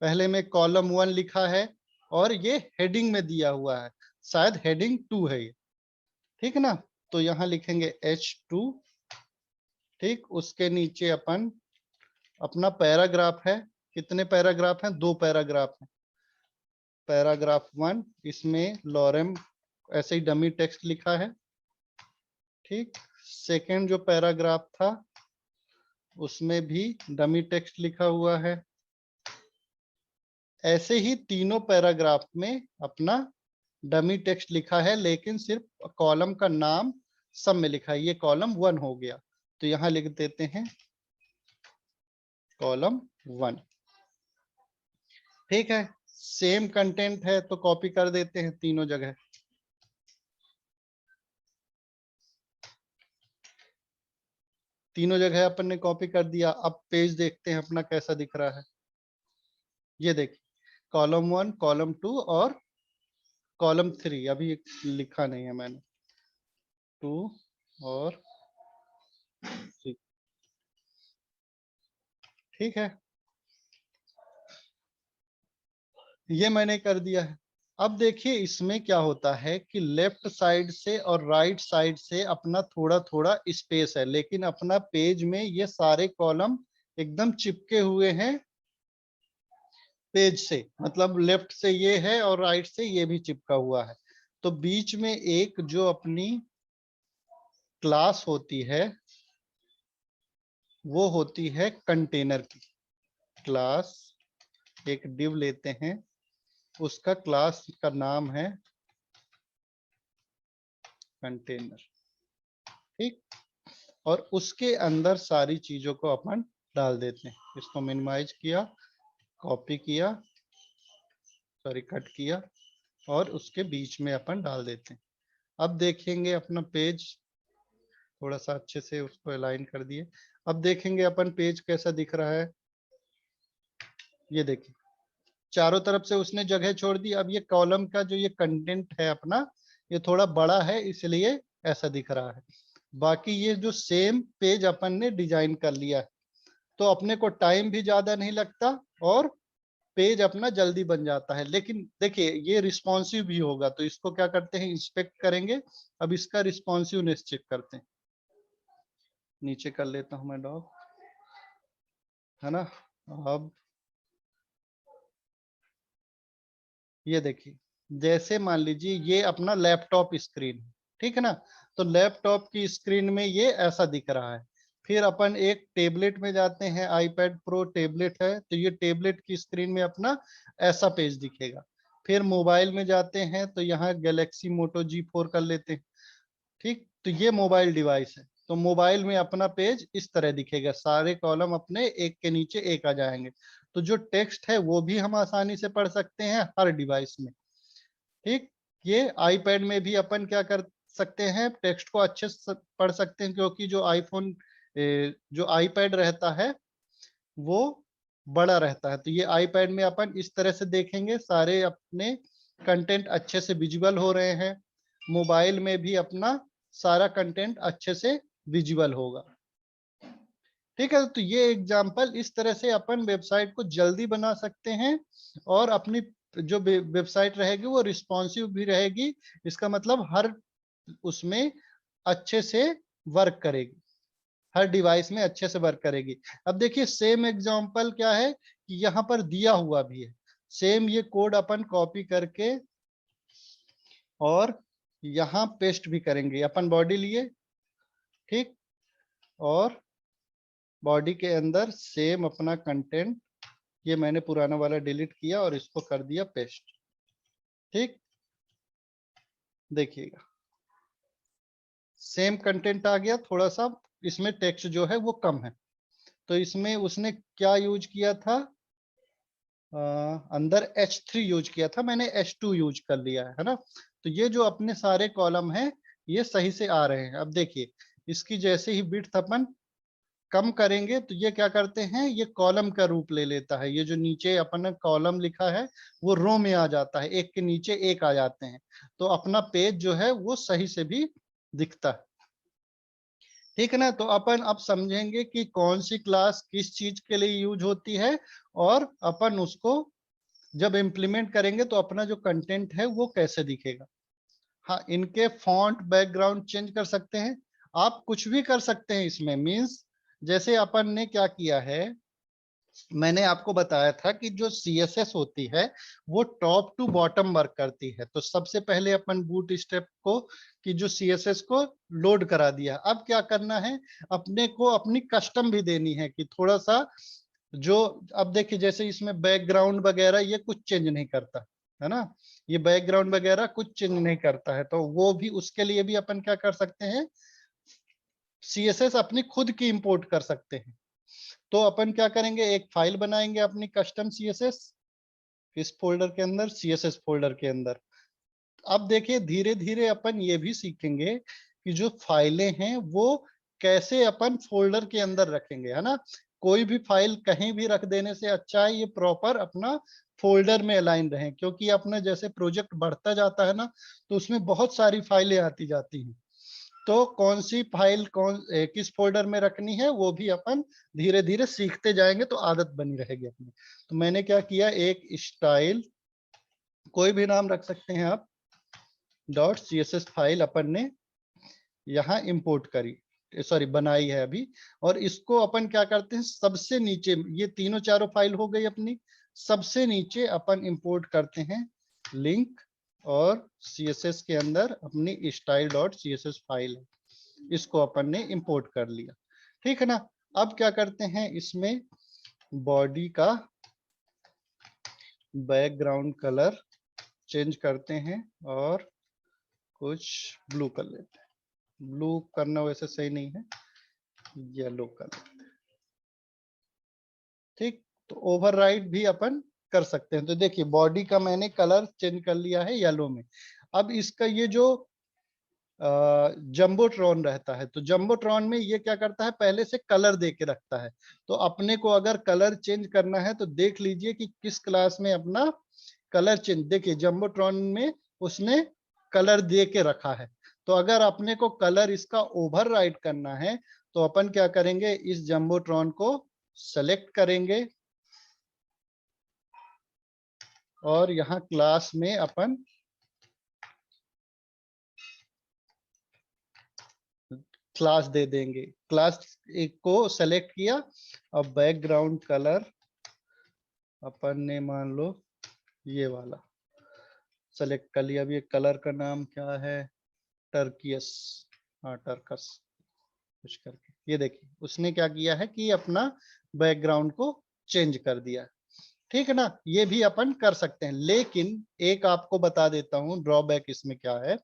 पहले में कॉलम 1 लिखा है और ये हेडिंग में दिया हुआ है, शायद हेडिंग 2 है ये, ठीक है ना। तो यहाँ लिखेंगे H2। ठीक, उसके नीचे अपन अपना पैराग्राफ है, कितने पैराग्राफ हैं, 2 पैराग्राफ हैं। पैराग्राफ 1 इसमें लॉरेम ऐसे ही डमी टेक्स्ट लिखा है। ठीक, सेकंड जो पैराग्राफ था उसमें भी डमी टेक्स्ट लिखा हुआ है। ऐसे ही तीनों पैराग्राफ में अपना डमी टेक्स्ट लिखा है, लेकिन सिर्फ कॉलम का नाम सब में लिखा है। ये कॉलम 1 हो गया, तो यहां लिख देते हैं कॉलम 1। ठीक है, सेम कंटेंट है तो कॉपी कर देते हैं तीनों जगह। तीनों जगह अपन ने कॉपी कर दिया। अब पेज देखते हैं अपना कैसा दिख रहा है। ये देखिए कॉलम 1, कॉलम 2 और कॉलम 3, अभी लिखा नहीं है मैंने, 2 और 3। ठीक है, ये मैंने कर दिया है। अब देखिए इसमें क्या होता है कि लेफ्ट साइड से और राइट साइड से अपना थोड़ा थोड़ा स्पेस है, लेकिन अपना पेज में ये सारे कॉलम एकदम चिपके हुए हैं पेज से, मतलब लेफ्ट से ये है और राइट से ये भी चिपका हुआ है। तो बीच में एक जो अपनी क्लास होती है वो होती है कंटेनर की क्लास। एक डिव लेते हैं, उसका क्लास का नाम है कंटेनर, ठीक। और उसके अंदर सारी चीजों को अपन डाल देते हैं। इसको मिनिमाइज किया, कॉपी किया, सॉरी कट किया, और उसके बीच में अपन डाल देते हैं। अब देखेंगे अपना पेज, थोड़ा सा अच्छे से उसको अलाइन कर दिए। अब देखेंगे अपन पेज कैसा दिख रहा है। ये देखिए चारों तरफ से उसने जगह छोड़ दी। अब ये कॉलम का जो ये कंटेंट है अपना, ये थोड़ा बड़ा है इसलिए ऐसा दिख रहा है। बाकी ये जो सेम पेज अपन ने डिजाइन कर लिया है, तो अपने को टाइम भी ज्यादा नहीं लगता और पेज अपना जल्दी बन जाता है। लेकिन देखिए ये रिस्पॉन्सिव भी होगा, तो इसको क्या करते हैं, इंस्पेक्ट करेंगे। अब इसका रिस्पॉन्सिवनेस चेक करते हैं। नीचे कर लेता हूं मैं डॉग, है ना। अब ये देखिए, जैसे मान लीजिए ये अपना लैपटॉप स्क्रीन, ठीक है ना। तो लैपटॉप की स्क्रीन में ये ऐसा दिख रहा है। फिर अपन एक टेबलेट में जाते हैं, आईपैड प्रो टेबलेट है, तो ये टेबलेट की स्क्रीन में अपना ऐसा पेज दिखेगा। फिर मोबाइल में जाते हैं तो यहाँ गैलेक्सी मोटो G4 कर लेते हैं, ठीक। तो ये मोबाइल डिवाइस है, तो मोबाइल में अपना पेज इस तरह दिखेगा, सारे कॉलम अपने एक के नीचे एक आ जाएंगे। तो जो टेक्स्ट है वो भी हम आसानी से पढ़ सकते हैं हर डिवाइस में, ठीक। ये आईपैड में भी अपन क्या कर सकते हैं, टेक्स्ट को अच्छे से पढ़ सकते हैं, क्योंकि जो आईफोन जो आईपैड रहता है वो बड़ा रहता है। तो ये आईपैड में अपन इस तरह से देखेंगे, सारे अपने कंटेंट अच्छे से विजिबल हो रहे हैं। मोबाइल में भी अपना सारा कंटेंट अच्छे से विजिबल होगा, ठीक है। तो ये एग्जांपल, इस तरह से अपन वेबसाइट को जल्दी बना सकते हैं और अपनी जो वेबसाइट रहेगी वो रिस्पॉन्सिव भी रहेगी। इसका मतलब हर उसमें अच्छे से वर्क करेगी, हर डिवाइस में अच्छे से वर्क करेगी। अब देखिए सेम एग्जांपल क्या है कि यहाँ पर दिया हुआ भी है। सेम ये कोड अपन कॉपी करके और यहाँ पेस्ट भी करेंगे। अपन बॉडी लिए, ठीक, और बॉडी के अंदर सेम अपना कंटेंट, ये मैंने पुराना वाला डिलीट किया और इसको कर दिया पेस्ट, ठीक। देखिएगा सेम कंटेंट आ गया, थोड़ा सा इसमें टेक्स्ट जो है वो कम है। तो इसमें उसने क्या यूज किया था, अंदर H3 यूज किया था, मैंने H2 यूज कर लिया है ना। तो ये जो अपने सारे कॉलम हैं ये सही से आ रहे हैं। अब देखिए इसकी जैसे ही विड्थ अपन कम करेंगे तो ये क्या करते हैं, ये कॉलम का रूप ले लेता है। ये जो नीचे अपन ने कॉलम लिखा है वो रो में आ जाता है, एक के नीचे एक आ जाते हैं। तो अपना पेज जो है वो सही से भी दिखता है, ठीक है ना। तो अपन अब समझेंगे कि कौन सी क्लास किस चीज के लिए यूज होती है, और अपन उसको जब इम्प्लीमेंट करेंगे तो अपना जो कंटेंट है वो कैसे दिखेगा। हाँ, इनके फॉन्ट बैकग्राउंड चेंज कर सकते हैं, आप कुछ भी कर सकते हैं इसमें। मींस जैसे अपन ने क्या किया है, मैंने आपको बताया था कि जो CSS होती है वो टॉप टू बॉटम वर्क करती है। तो सबसे पहले अपन बूट स्टेप को कि जो CSS को लोड करा दिया। अब क्या करना है, अपने को अपनी कस्टम भी देनी है कि थोड़ा सा जो, अब देखिए जैसे इसमें बैकग्राउंड वगैरह ये कुछ चेंज नहीं करता है ना, ये बैकग्राउंड वगैरह कुछ चेंज नहीं करता है। तो वो भी, उसके लिए भी अपन क्या कर सकते हैं, CSS अपनी खुद की इंपोर्ट कर सकते हैं। तो अपन क्या करेंगे, एक फाइल बनाएंगे अपनी कस्टम CSS, इस फोल्डर के अंदर, CSS फोल्डर के अंदर। अब देखिए धीरे धीरे अपन ये भी सीखेंगे कि जो फाइलें हैं वो कैसे अपन फोल्डर के अंदर रखेंगे, है ना। कोई भी फाइल कहीं भी रख देने से अच्छा है ये प्रॉपर अपना फोल्डर में अलाइन रहे, क्योंकि अपना जैसे प्रोजेक्ट बढ़ता जाता है ना तो उसमें बहुत सारी फाइलें आती जाती हैं। तो कौन सी फाइल किस फोल्डर में रखनी है वो भी अपन धीरे धीरे सीखते जाएंगे, तो आदत बनी रहेगी अपनी। तो मैंने क्या किया, एक स्टाइल, कोई भी नाम रख सकते हैं आप, .css फाइल अपन ने यहाँ इंपोर्ट करी, सॉरी बनाई है अभी, और इसको अपन क्या करते हैं, सबसे नीचे ये तीनों चारों फाइल हो गई अपनी, सबसे नीचे अपन इंपोर्ट करते हैं लिंक, और सीएसएस के अंदर अपनी style.css फाइल है, इसको अपन ने इंपोर्ट कर लिया। ठीक है ना। अब क्या करते हैं, इसमें बॉडी का बैकग्राउंड कलर चेंज करते हैं और कुछ ब्लू कर लेते हैं। ब्लू करना वैसे सही नहीं है, येलो कर लेते हैं। ठीक, तो ओवरराइड भी अपन कर सकते हैं। तो देखिए बॉडी का मैंने कलर चेंज कर लिया है येलो में। अब इसका ये जो जंबोट्रॉन रहता है, तो जंबोट्रॉन में ये क्या करता है, पहले से कलर दे के रखता है। तो अपने को अगर कलर चेंज करना है तो देख लीजिए कि किस क्लास में अपना कलर चेंज, देखिए जंबोट्रॉन में उसने कलर दे के रखा है। तो अगर अपने को कलर इसका ओवरराइड करना है तो अपन क्या करेंगे, इस जंबोट्रॉन को सेलेक्ट करेंगे और यहाँ क्लास में अपन क्लास दे देंगे। क्लास एक को सेलेक्ट किया, अब बैकग्राउंड कलर अपन ने मान लो ये वाला सेलेक्ट कर लिया। अब ये कलर का नाम क्या है, टर्कियस, हाँ टर्कस कुछ करके। ये देखिए उसने क्या किया है कि अपना बैकग्राउंड को चेंज कर दिया। ठीक है ना, ये भी अपन कर सकते हैं। लेकिन एक आपको बता देता हूं ड्रॉबैक इसमें क्या है,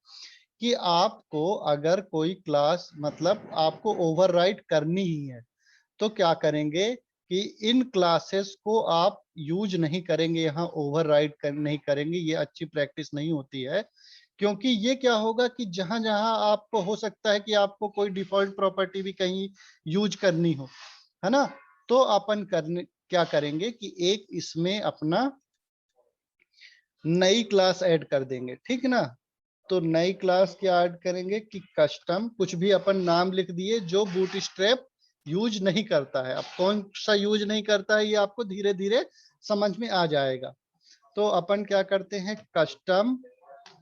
कि आपको अगर कोई क्लास मतलब आपको ओवरराइड करनी ही है तो क्या करेंगे कि इन क्लासेस को आप यूज नहीं करेंगे, यहाँ ओवरराइड नहीं करेंगे, ये अच्छी प्रैक्टिस नहीं होती है। क्योंकि ये क्या होगा कि जहां जहां आपको हो सकता है कि आपको कोई डिफॉल्ट प्रॉपर्टी भी कहीं यूज करनी हो, है ना, तो अपन करने क्या करेंगे कि एक इसमें अपना नई क्लास ऐड कर देंगे। ठीक है ना, तो नई क्लास क्या ऐड करेंगे कि कस्टम, कुछ भी अपन नाम लिख दिए जो बूटस्ट्रैप यूज नहीं करता है। अब कौन सा यूज नहीं करता है ये आपको धीरे धीरे समझ में आ जाएगा। तो अपन क्या करते हैं, कस्टम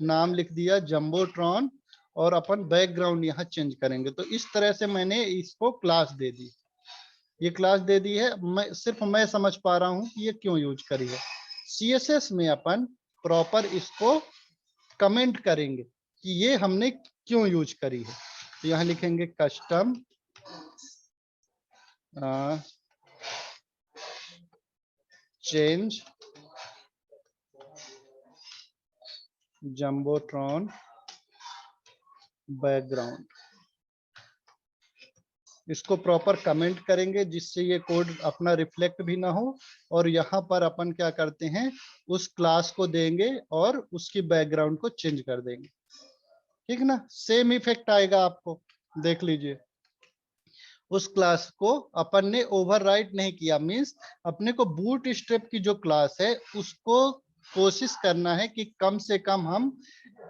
नाम लिख दिया जंबोट्रॉन, और अपन बैकग्राउंड यहाँ चेंज करेंगे। तो इस तरह से मैंने इसको क्लास दे दी, ये क्लास दे दी है। मैं समझ पा रहा हूँ कि ये क्यों यूज करी है। सीएसएस में अपन प्रॉपर इसको कमेंट करेंगे कि ये हमने क्यों यूज करी है। तो यहाँ लिखेंगे कस्टम चेंज जंबोट्रॉन बैकग्राउंड, इसको प्रॉपर कमेंट करेंगे जिससे ये कोड अपना रिफ्लेक्ट भी ना हो। और यहाँ पर अपन क्या करते हैं, उस क्लास को देंगे और उसकी बैकग्राउंड को चेंज कर देंगे। ठीक है ना, सेम इफेक्ट आएगा आपको, देख लीजिए। उस क्लास को अपन ने ओवरराइट नहीं किया, मींस अपने को बूटस्ट्रैप की जो क्लास है उसको कोशिश करना है कि कम से कम हम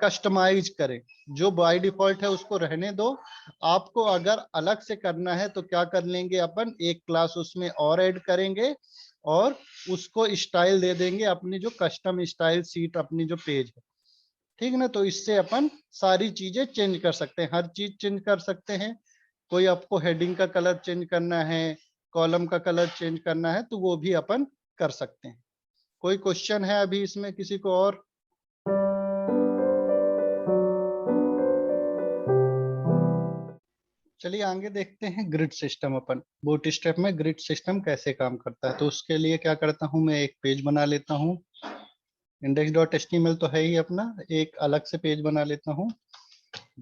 कस्टमाइज करें। जो बाय डिफॉल्ट है उसको रहने दो। आपको अगर अलग से करना है तो क्या कर लेंगे, अपन एक क्लास उसमें और ऐड करेंगे और उसको स्टाइल दे देंगे अपनी जो कस्टम स्टाइल सीट, अपनी जो पेज है। ठीक है ना, तो इससे अपन सारी चीजें चेंज कर सकते हैं, हर चीज चेंज कर सकते हैं। कोई आपको हेडिंग का कलर चेंज करना है, कॉलम का कलर चेंज करना है, तो वो भी अपन कर सकते हैं। कोई क्वेश्चन है अभी इसमें किसी को और? चलिए आगे देखते हैं ग्रिड सिस्टम। अपन बूटस्ट्रैप में ग्रिड सिस्टम कैसे काम करता है। तो उसके लिए क्या करता हूं, मैं एक पेज बना लेता हूं। index.html तो है ही अपना, एक अलग से पेज बना लेता हूं,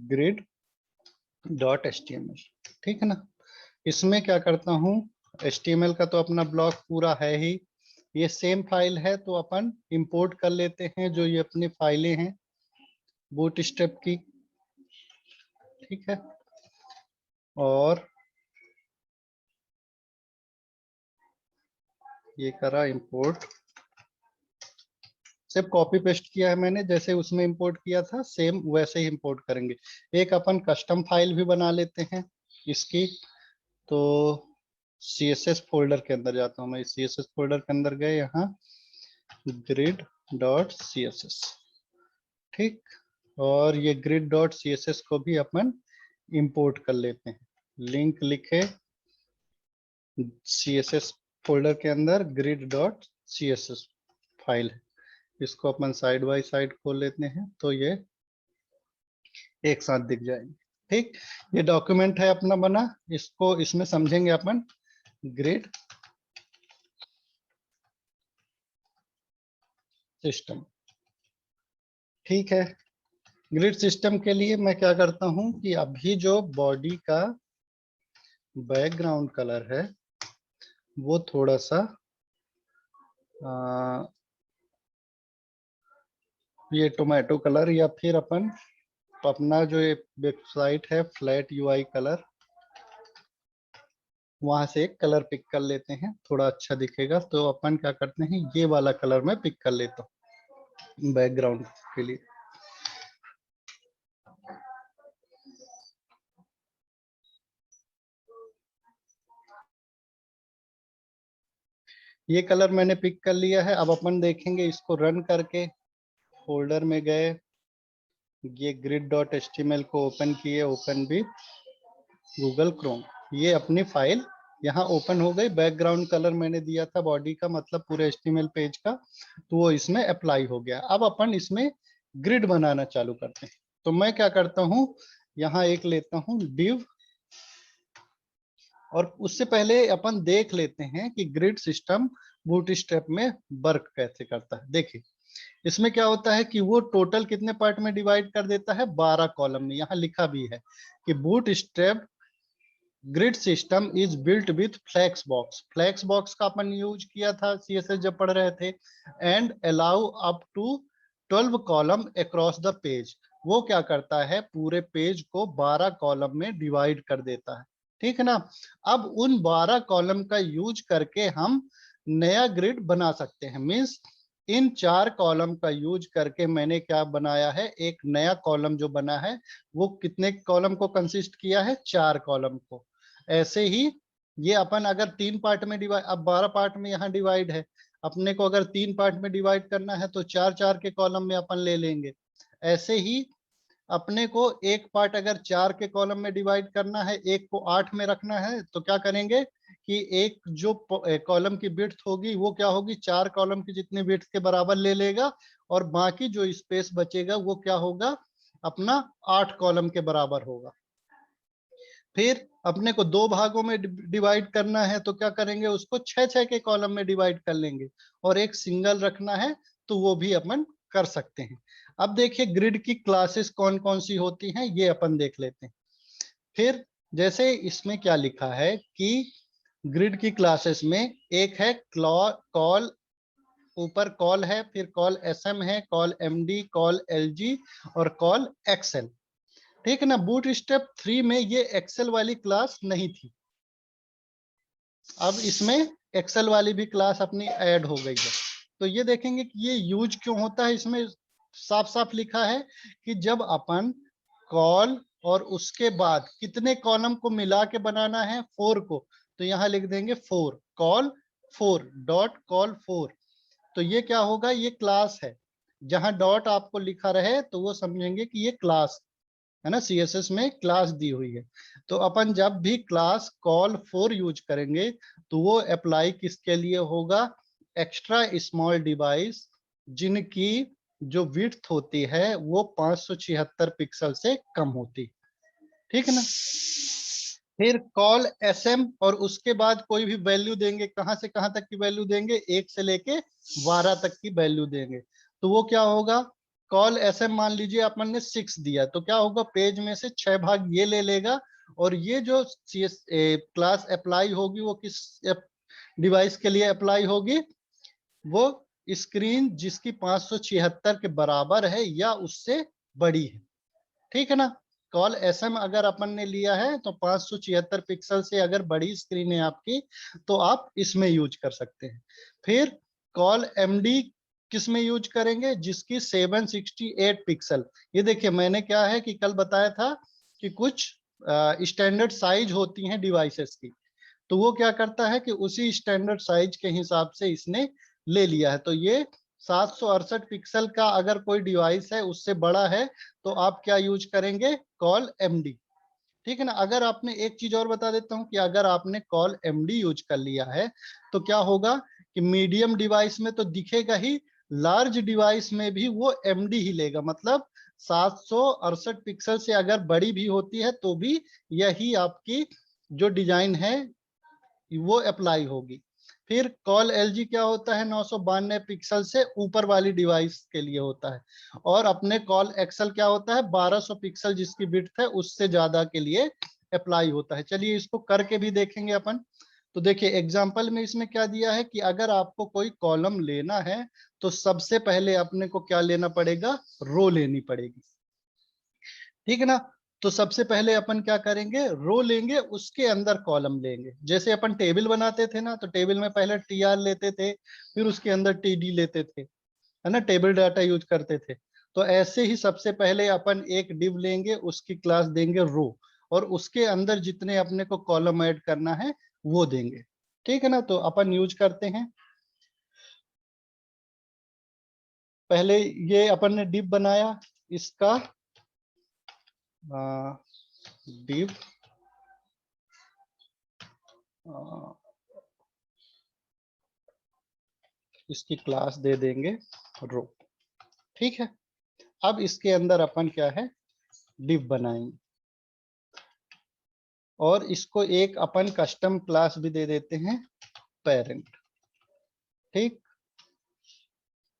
grid.html। ठीक है ना, इसमें क्या करता हूँ, HTML का तो अपना ब्लॉक पूरा है ही, ये सेम फाइल है तो अपन इंपोर्ट कर लेते हैं जो ये अपनी फाइलें हैं बूटस्ट्रैप की। ठीक है, और ये करा इंपोर्ट, सिर्फ कॉपी पेस्ट किया है मैंने, जैसे उसमें इंपोर्ट किया था सेम वैसे ही इंपोर्ट करेंगे। एक अपन कस्टम फाइल भी बना लेते हैं इसकी। तो CSS फोल्डर के अंदर जाता हूँ मैं, CSS फोल्डर के अंदर गए, यहाँ grid.css। ठीक, और ये grid.css को भी अपन इंपोर्ट कर लेते हैं। लिंक लिखे CSS फोल्डर के अंदर grid.css फाइल है, इसको अपन साइड बाय साइड खोल लेते हैं तो ये एक साथ दिख जाएंगे। ठीक, ये डॉक्यूमेंट है अपना बना, इसको इसमें समझेंगे अपन ग्रिड सिस्टम। ठीक है, ग्रिड सिस्टम के लिए मैं क्या करता हूं कि अभी जो बॉडी का बैकग्राउंड कलर है वो थोड़ा सा ये टोमेटो कलर या फिर अपन अपना जो ये वेबसाइट है फ्लैट यूआई कलर, वहां से एक कलर पिक कर लेते हैं, थोड़ा अच्छा दिखेगा। तो अपन क्या करते हैं, ये वाला कलर मैं पिक कर लेता हूँ बैकग्राउंड के लिए। ये कलर मैंने पिक कर लिया है। अब अपन देखेंगे इसको रन करके, फोल्डर में गए, ये grid.html को ओपन किए, ओपन विथ गूगल क्रोम, ये अपनी फाइल यहाँ ओपन हो गई। बैकग्राउंड कलर मैंने दिया था बॉडी का, मतलब पूरे HTML पेज का, तो वो इसमें अप्लाई हो गया। अब अपन इसमें ग्रिड बनाना चालू करते हैं। तो मैं क्या करता हूँ, यहाँ एक लेता हूँ div, और उससे पहले अपन देख लेते हैं कि ग्रिड सिस्टम बूटस्ट्रैप में वर्क कैसे करता है। देखिए इसमें क्या होता है कि वो टोटल कितने पार्ट में डिवाइड कर देता है, 12 कॉलम में। यहाँ लिखा भी है कि Bootstrap grid system is built with flexbox. Flexbox का अपन यूज किया था CSS जब पढ़ रहे थे। And allow up to 12 column across the page. वो क्या करता है, पूरे पेज को 12 कॉलम में डिवाइड कर देता है। ठीक है ना। अब उन 12 कॉलम का यूज करके हम नया ग्रिड बना सकते हैं। मीन्स इन 4 कॉलम का यूज करके मैंने क्या बनाया है, एक नया कॉलम जो बना है वो कितने कॉलम को कंसिस्ट किया है, 4 कॉलम को। ऐसे ही ये अपन अगर 3 पार्ट में डिवाइड, अब 12 पार्ट में यहाँ डिवाइड है, अपने को अगर 3 पार्ट में डिवाइड करना है तो 4-4 के कॉलम में अपन ले लेंगे। ऐसे ही अपने को एक पार्ट अगर 4 के कॉलम में डिवाइड करना है, एक को 8 में रखना है, तो क्या करेंगे कि एक जो कॉलम की विड्थ होगी वो क्या होगी, 4 कॉलम की जितनी विड्थ के बराबर ले लेगा, और बाकी जो स्पेस बचेगा वो क्या होगा, अपना 8 कॉलम के बराबर होगा। फिर अपने को 2 भागों में डिवाइड करना है तो क्या करेंगे, उसको 6-6 के कॉलम में डिवाइड कर लेंगे, और एक सिंगल रखना है तो वो भी अपन कर सकते हैं। अब देखिए ग्रिड की क्लासेस कौन कौन सी होती हैं, ये अपन देख लेते हैं। फिर जैसे इसमें क्या लिखा है कि ग्रिड की क्लासेस में एक है कॉल, ऊपर कॉल है, फिर कॉल SM है, कॉल MD, कॉल LG और कॉल XL। ठीक है ना। बूटस्ट्रैप 3 में ये एक्सेल वाली क्लास नहीं थी, अब इसमें एक्सेल वाली भी क्लास अपनी ऐड हो गई है। तो ये देखेंगे कि ये यूज क्यों होता है, इसमें साफ साफ लिखा है कि जब अपन कॉल और उसके बाद कितने कॉलम को मिला के बनाना है, 4 को, तो यहाँ लिख देंगे 4 कॉल 4 डॉट कॉल 4। तो ये क्या होगा, ये क्लास है। जहां डॉट आपको लिखा रहे तो वो समझेंगे कि ये क्लास है ना, CSS में क्लास दी हुई है। तो अपन जब भी क्लास कॉल 4 यूज करेंगे तो वो अप्लाई किसके लिए होगा, एक्स्ट्रा स्मॉल डिवाइस जिनकी जो विड्थ होती है वो 576 पिक्सल से कम होती। ठीक है ना। फिर कॉल SM, और उसके बाद कोई भी वैल्यू देंगे, कहां से कहां तक की वैल्यू देंगे, 1 से लेके 12 तक की वैल्यू देंगे। तो वो क्या होगा, कॉल SM मान लीजिए अपन ने 6 दिया, तो क्या होगा, पेज में से 6 भाग ये ले लेगा, और ये जो क्लास अप्लाई होगी वो किस डिवाइस के लिए अप्लाई होगी, वो स्क्रीन जिसकी 576 के बराबर है या उससे बड़ी है। ठीक है ना। कॉल SM अगर अपन ने लिया है तो 576 पिक्सल से अगर बड़ी स्क्रीन है आपकी तो आप इसमें यूज कर सकते हैं। फिर कॉल MD किस में यूज करेंगे, जिसकी 768 पिक्सल। ये देखिए मैंने क्या है कि कल बताया था कि कुछ स्टैंडर्ड साइज होती हैं डिवाइसेस की, तो वो क्या करता है कि उसी स्टैंडर्ड साइज के हिसाब से इसने ले लिया है। तो ये 768 पिक्सल का अगर कोई डिवाइस है उससे बड़ा है तो आप क्या यूज करेंगे, कॉल MD। ठीक है ना। अगर आपने एक चीज और बता देता हूँ कि अगर आपने कॉल एमडी यूज कर लिया है तो क्या होगा कि मीडियम डिवाइस में तो दिखेगा ही, लार्ज डिवाइस में भी वो एमडी ही लेगा। मतलब 768 पिक्सल से अगर बड़ी भी होती है तो भी यही आपकी जो डिजाइन है वो अप्लाई होगी। फिर कॉल एलजी क्या होता है, 992 पिक्सल से ऊपर वाली डिवाइस के लिए होता है। और अपने कॉल एक्सल क्या होता है, 1200 पिक्सल जिसकी विड्थ है उससे ज्यादा के लिए अप्लाई होता है। चलिए इसको करके भी देखेंगे अपन। तो देखिए एग्जाम्पल में इसमें क्या दिया है कि अगर आपको कोई कॉलम लेना है तो सबसे पहले अपने को क्या लेना पड़ेगा, रो लेनी पड़ेगी। ठीक है ना। तो सबसे पहले अपन क्या करेंगे, रो लेंगे, उसके अंदर कॉलम लेंगे। जैसे अपन टेबल बनाते थे ना, तो टेबल में पहले टीआर लेते थे, फिर उसके अंदर टीडी लेते थे, है ना, टेबल डाटा यूज करते थे। तो ऐसे ही सबसे पहले अपन एक डिव लेंगे, उसकी क्लास देंगे रो, और उसके अंदर जितने अपने को कॉलम ऐड करना है वो देंगे। ठीक है ना। तो अपन यूज करते हैं, पहले ये अपन ने डिव बनाया, इसका डिव इसकी क्लास दे देंगे रो। ठीक है। अब इसके अंदर अपन क्या है, डिव बनाएंगे, और इसको एक अपन कस्टम क्लास भी दे देते हैं पेरेंट। ठीक,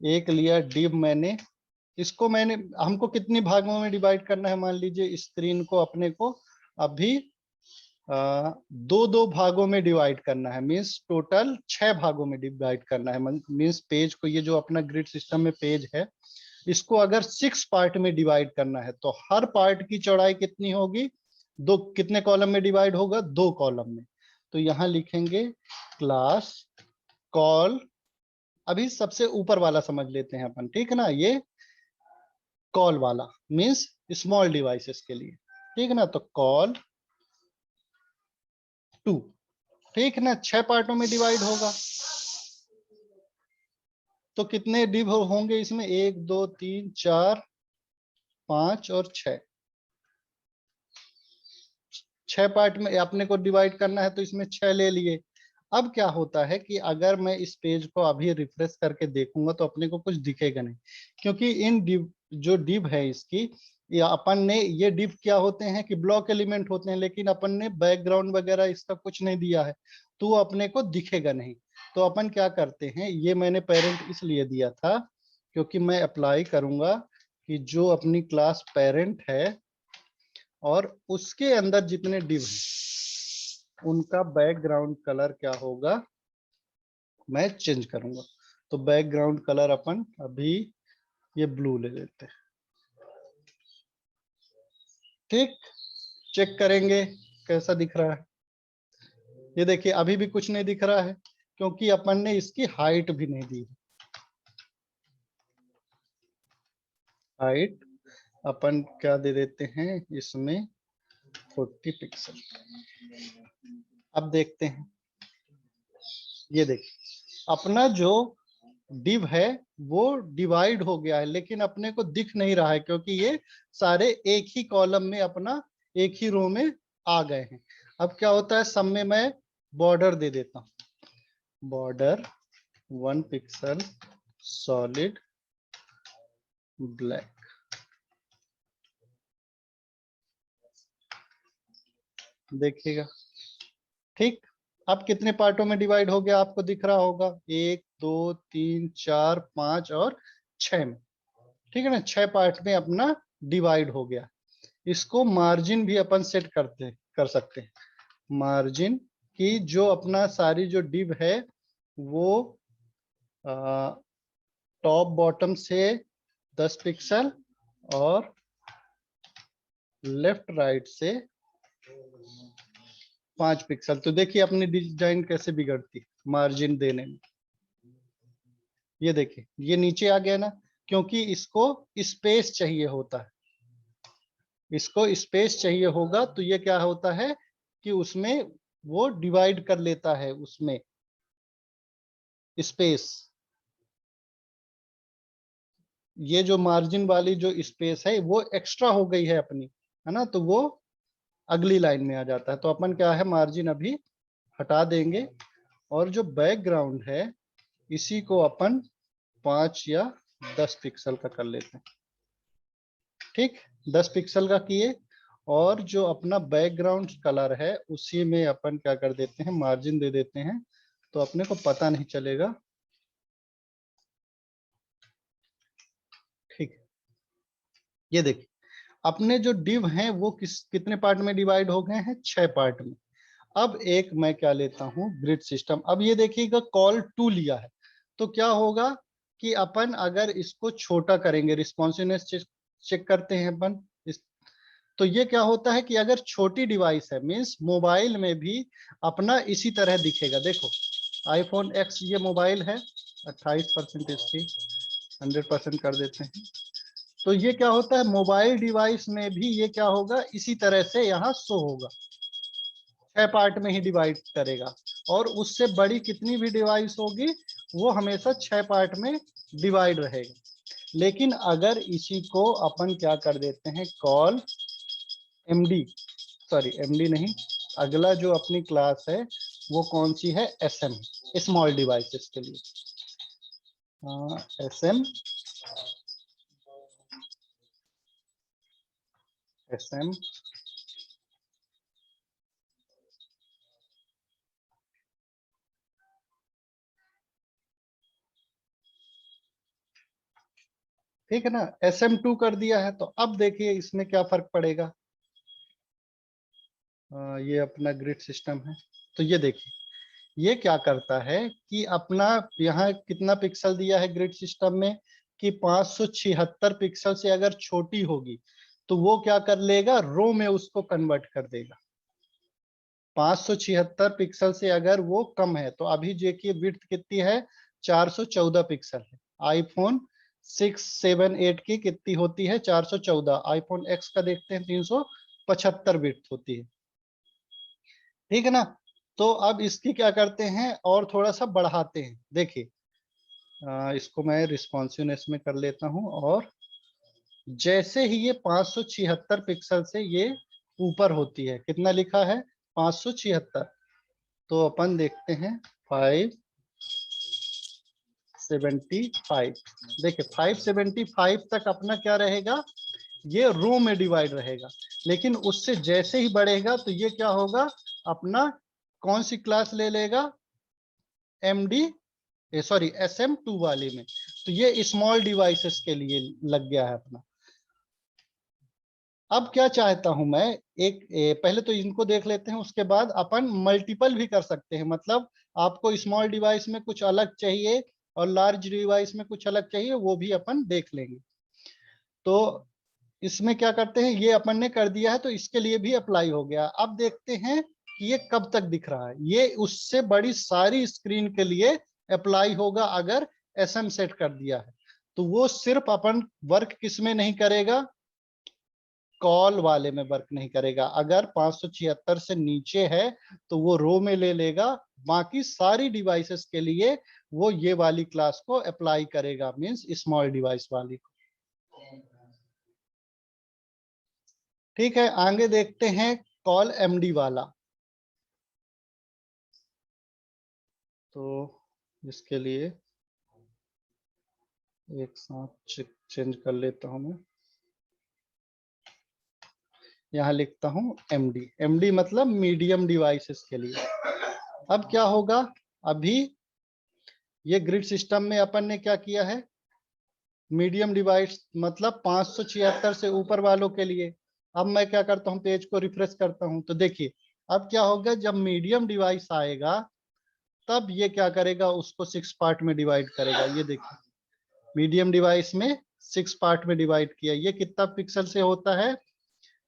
एक लिया डिव मैंने, इसको मैंने, हमको कितनी भागों में डिवाइड करना है, मान लीजिए स्क्रीन को अपने को अभी दो दो भागों में डिवाइड करना है, मींस टोटल 6 भागों में डिवाइड करना है। मींस पेज को, ये जो अपना ग्रिड सिस्टम में पेज है, इसको अगर 6 पार्ट में डिवाइड करना है तो हर पार्ट की चौड़ाई कितनी होगी, दो, कितने कॉलम में डिवाइड होगा, 2 कॉलम में। तो यहां लिखेंगे क्लास कॉल, अभी सबसे ऊपर वाला समझ लेते हैं अपन, ठीक है ना, ये कॉल वाला मींस स्मॉल डिवाइसेस के लिए। ठीक है ना। तो कॉल 2, ठीक है ना, 6 पार्टों में डिवाइड होगा। तो कितने डिव होंगे इसमें, 1 2 3 4 5 और 6, 6 पार्ट में अपने को डिवाइड करना है, तो इसमें 6 ले लिए। अब क्या होता है कि अगर मैं इस पेज को अभी रिफ्रेश करके देखूंगा तो अपने को कुछ दिखेगा नहीं, क्योंकि इन डिव, जो डिव है इसकी, या अपन ने, ये डिव क्या होते हैं कि ब्लॉक एलिमेंट होते हैं, लेकिन अपन ने बैकग्राउंड वगैरह इसका कुछ नहीं दिया है, तो वो अपने को दिखेगा नहीं। तो अपन क्या करते हैं, ये मैंने पेरेंट इसलिए दिया था क्योंकि मैं अप्लाई करूंगा कि जो अपनी क्लास पेरेंट है और उसके अंदर जितने डिव हैं उनका बैकग्राउंड कलर क्या होगा, मैं चेंज करूंगा। तो बैकग्राउंड कलर अपन अभी ये ब्लू ले लेते हैं। ठीक, चेक करेंगे कैसा दिख रहा है। ये देखिए अभी भी कुछ नहीं दिख रहा है, क्योंकि अपन ने इसकी हाइट भी नहीं दी। हाइट अपन क्या दे देते हैं इसमें, 40 पिक्सल। अब देखते हैं, ये देखिए अपना जो डिव है वो डिवाइड हो गया है, लेकिन अपने को दिख नहीं रहा है क्योंकि ये सारे एक ही कॉलम में, अपना एक ही रो में आ गए हैं। अब क्या होता है, सब में मैं बॉर्डर दे देता हूं, बॉर्डर 1 पिक्सल सॉलिड ब्लैक। देखिएगा, ठीक। अब कितने पार्टों में डिवाइड हो गया आपको दिख रहा होगा, 1 2 3 4 5 और 6 में। ठीक है ना, 6 पार्ट में अपना डिवाइड हो गया। इसको मार्जिन भी अपन सेट कर सकते हैं। मार्जिन की जो अपना सारी जो डिव है वो टॉप बॉटम से 10 पिक्सल और लेफ्ट राइट से 5 पिक्सल। तो देखिए अपनी डिजाइन कैसे बिगड़ती मार्जिन देने में। ये देखिए ये नीचे आ गया ना, क्योंकि इसको स्पेस चाहिए होता है, इसको स्पेस चाहिए होगा, तो ये क्या होता है कि उसमें वो डिवाइड कर लेता है उसमें स्पेस। ये जो मार्जिन वाली जो स्पेस है वो एक्स्ट्रा हो गई है अपनी, है ना, तो वो अगली लाइन में आ जाता है। तो अपन क्या है, मार्जिन अभी हटा देंगे और जो बैकग्राउंड है इसी को अपन 5 या 10 पिक्सल का कर लेते हैं। ठीक, 10 पिक्सल का किए और जो अपना बैकग्राउंड कलर है उसी में अपन क्या कर देते हैं, मार्जिन दे देते हैं, तो अपने को पता नहीं चलेगा। ठीक, ये देखिए अपने जो डिव हैं वो कितने पार्ट में डिवाइड हो गए हैं, 6 पार्ट में। अब एक मैं क्या लेता हूं, ग्रिड सिस्टम। अब ये देखिएगा कॉल टू लिया है, तो क्या होगा कि अपन अगर इसको छोटा करेंगे, रिस्पॉन्सिवनेस चेक करते हैं अपन तो ये क्या होता है कि अगर छोटी डिवाइस है, मींस मोबाइल में भी अपना इसी तरह दिखेगा। देखो आईफोन एक्स ये मोबाइल है, 28% इसकी 100% कर देते हैं। तो ये क्या होता है, मोबाइल डिवाइस में भी ये क्या होगा, इसी तरह से यहाँ शो होगा, 6 पार्ट में ही डिवाइड करेगा। और उससे बड़ी कितनी भी डिवाइस होगी वो हमेशा 6 पार्ट में डिवाइड रहेगा। लेकिन अगर इसी को अपन क्या कर देते हैं, कॉल एमडी, सॉरी एमडी नहीं, अगला जो अपनी क्लास है वो कौन सी है, एसएम, स्मॉल डिवाइसेस के लिए। एसएम, एसएम ठीक है ना, SM2 कर दिया है। तो अब देखिए इसमें क्या फर्क पड़ेगा। ये अपना ग्रिड सिस्टम है, तो ये देखिए ये क्या करता है कि अपना यहाँ कितना पिक्सल दिया है ग्रिड सिस्टम में कि 576 पिक्सल से अगर छोटी होगी तो वो क्या कर लेगा, रो में उसको कन्वर्ट कर देगा। 576 पिक्सल से अगर वो कम है तो अभी देखिए विड्थ कितनी है, 414 पिक्सल है। आईफोन 6, 7, 8 की कितनी होती है, 414। आईफोन एक्स का देखते हैं 375 विड्थ होती है। ठीक है ना, तो अब इसकी क्या करते हैं और थोड़ा सा बढ़ाते हैं। देखिए इसको मैं रिस्पॉन्सिवनेस में कर लेता हूं और जैसे ही ये 576 पिक्सल से ये ऊपर होती है, कितना लिखा है 576, तो अपन देखते हैं 575। देखिए 575 तक अपना क्या रहेगा, ये रो में डिवाइड रहेगा। लेकिन उससे जैसे ही बढ़ेगा तो ये क्या होगा, अपना कौन सी क्लास ले लेगा, एमडी, सॉरी SM2 वाले में। तो ये स्मॉल डिवाइसेस के लिए लग गया है अपना। अब क्या चाहता हूं मैं, पहले तो इनको देख लेते हैं, उसके बाद अपन मल्टीपल भी कर सकते हैं। मतलब आपको स्मॉल डिवाइस में कुछ अलग चाहिए और लार्ज डिवाइस में कुछ अलग चाहिए, वो भी अपन देख लेंगे। तो इसमें क्या करते हैं, ये अपन ने कर दिया है तो इसके लिए भी अप्लाई हो गया। अब देखते हैं कि ये कब तक दिख रहा है। ये उससे बड़ी सारी स्क्रीन के लिए अप्लाई होगा अगर SM सेट कर दिया है। तो वो सिर्फ अपन वर्क किस में नहीं करेगा, कॉल वाले में वर्क नहीं करेगा। अगर 576 से नीचे है तो वो रो में ले लेगा, बाकी सारी डिवाइसेस के लिए वो ये वाली क्लास को अप्लाई करेगा, मींस स्मॉल डिवाइस वाली को। ठीक है, आगे देखते हैं कॉल एमडी वाला। तो इसके लिए एक साथ चेंज कर लेता हूं मैं, यहाँ लिखता हूं एमडी। एमडी मतलब मीडियम डिवाइसेस के लिए। अब क्या होगा, अभी ये ग्रिड सिस्टम में अपन ने क्या किया है, मीडियम डिवाइस मतलब 576 से ऊपर वालों के लिए। अब मैं क्या करता हूं, पेज को रिफ्रेश करता हूं तो देखिए अब क्या होगा, जब मीडियम डिवाइस आएगा तब ये क्या करेगा, उसको 6 पार्ट में डिवाइड करेगा। ये देखिए मीडियम डिवाइस में 6 पार्ट में डिवाइड किया। ये कितना पिक्सल से होता है,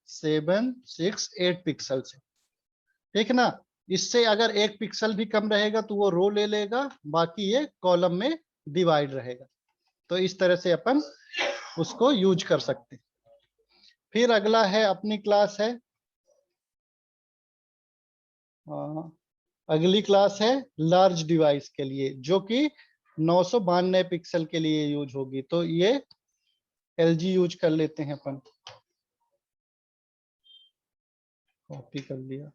7, 6, 8 पिक्सल से। ठीक ना, इससे अगर 1 पिक्सल भी कम रहेगा तो वो रो ले लेगा, बाकी ये कॉलम में डिवाइड रहेगा। तो इस तरह से अपन उसको यूज कर सकते हैं। फिर अगला है अपनी क्लास है, अगली क्लास है लार्ज डिवाइस के लिए, जो कि 992 पिक्सल के लिए यूज होगी। तो ये LG यूज कर लेते हैं अपन। कॉपी कर लिया।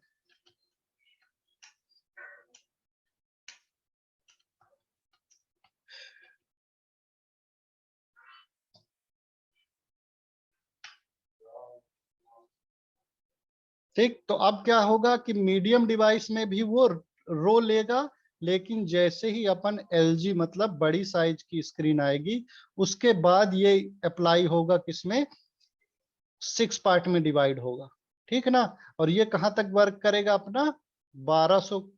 ठीक, तो अब क्या होगा कि मीडियम डिवाइस में भी वो रो लेगा, लेकिन जैसे ही अपन LG मतलब बड़ी साइज की स्क्रीन आएगी, उसके बाद ये अप्लाई होगा किसमें, 6 पार्ट में डिवाइड होगा। ठीक है ना। और ये कहां तक वर्क करेगा अपना, 1200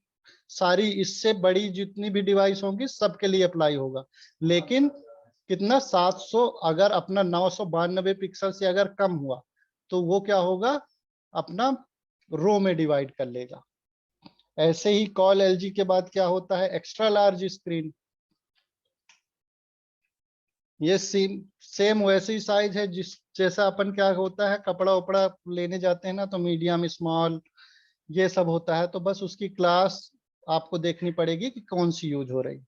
सारी इससे बड़ी जितनी भी डिवाइस होंगी सबके लिए अप्लाई होगा। लेकिन कितना, 700, अगर अपना 992 पिक्सल से अगर कम हुआ तो वो क्या होगा, अपना रो में डिवाइड कर लेगा। ऐसे ही कॉल LG के बाद क्या होता है, एक्स्ट्रा लार्ज स्क्रीन। ये सेम वैसे ही साइज है जिस जैसा अपन क्या होता है, कपड़ा उपड़ा लेने जाते हैं ना, तो मीडियम स्मॉल ये सब होता है, तो बस उसकी क्लास आपको देखनी पड़ेगी कि कौन सी यूज हो रही।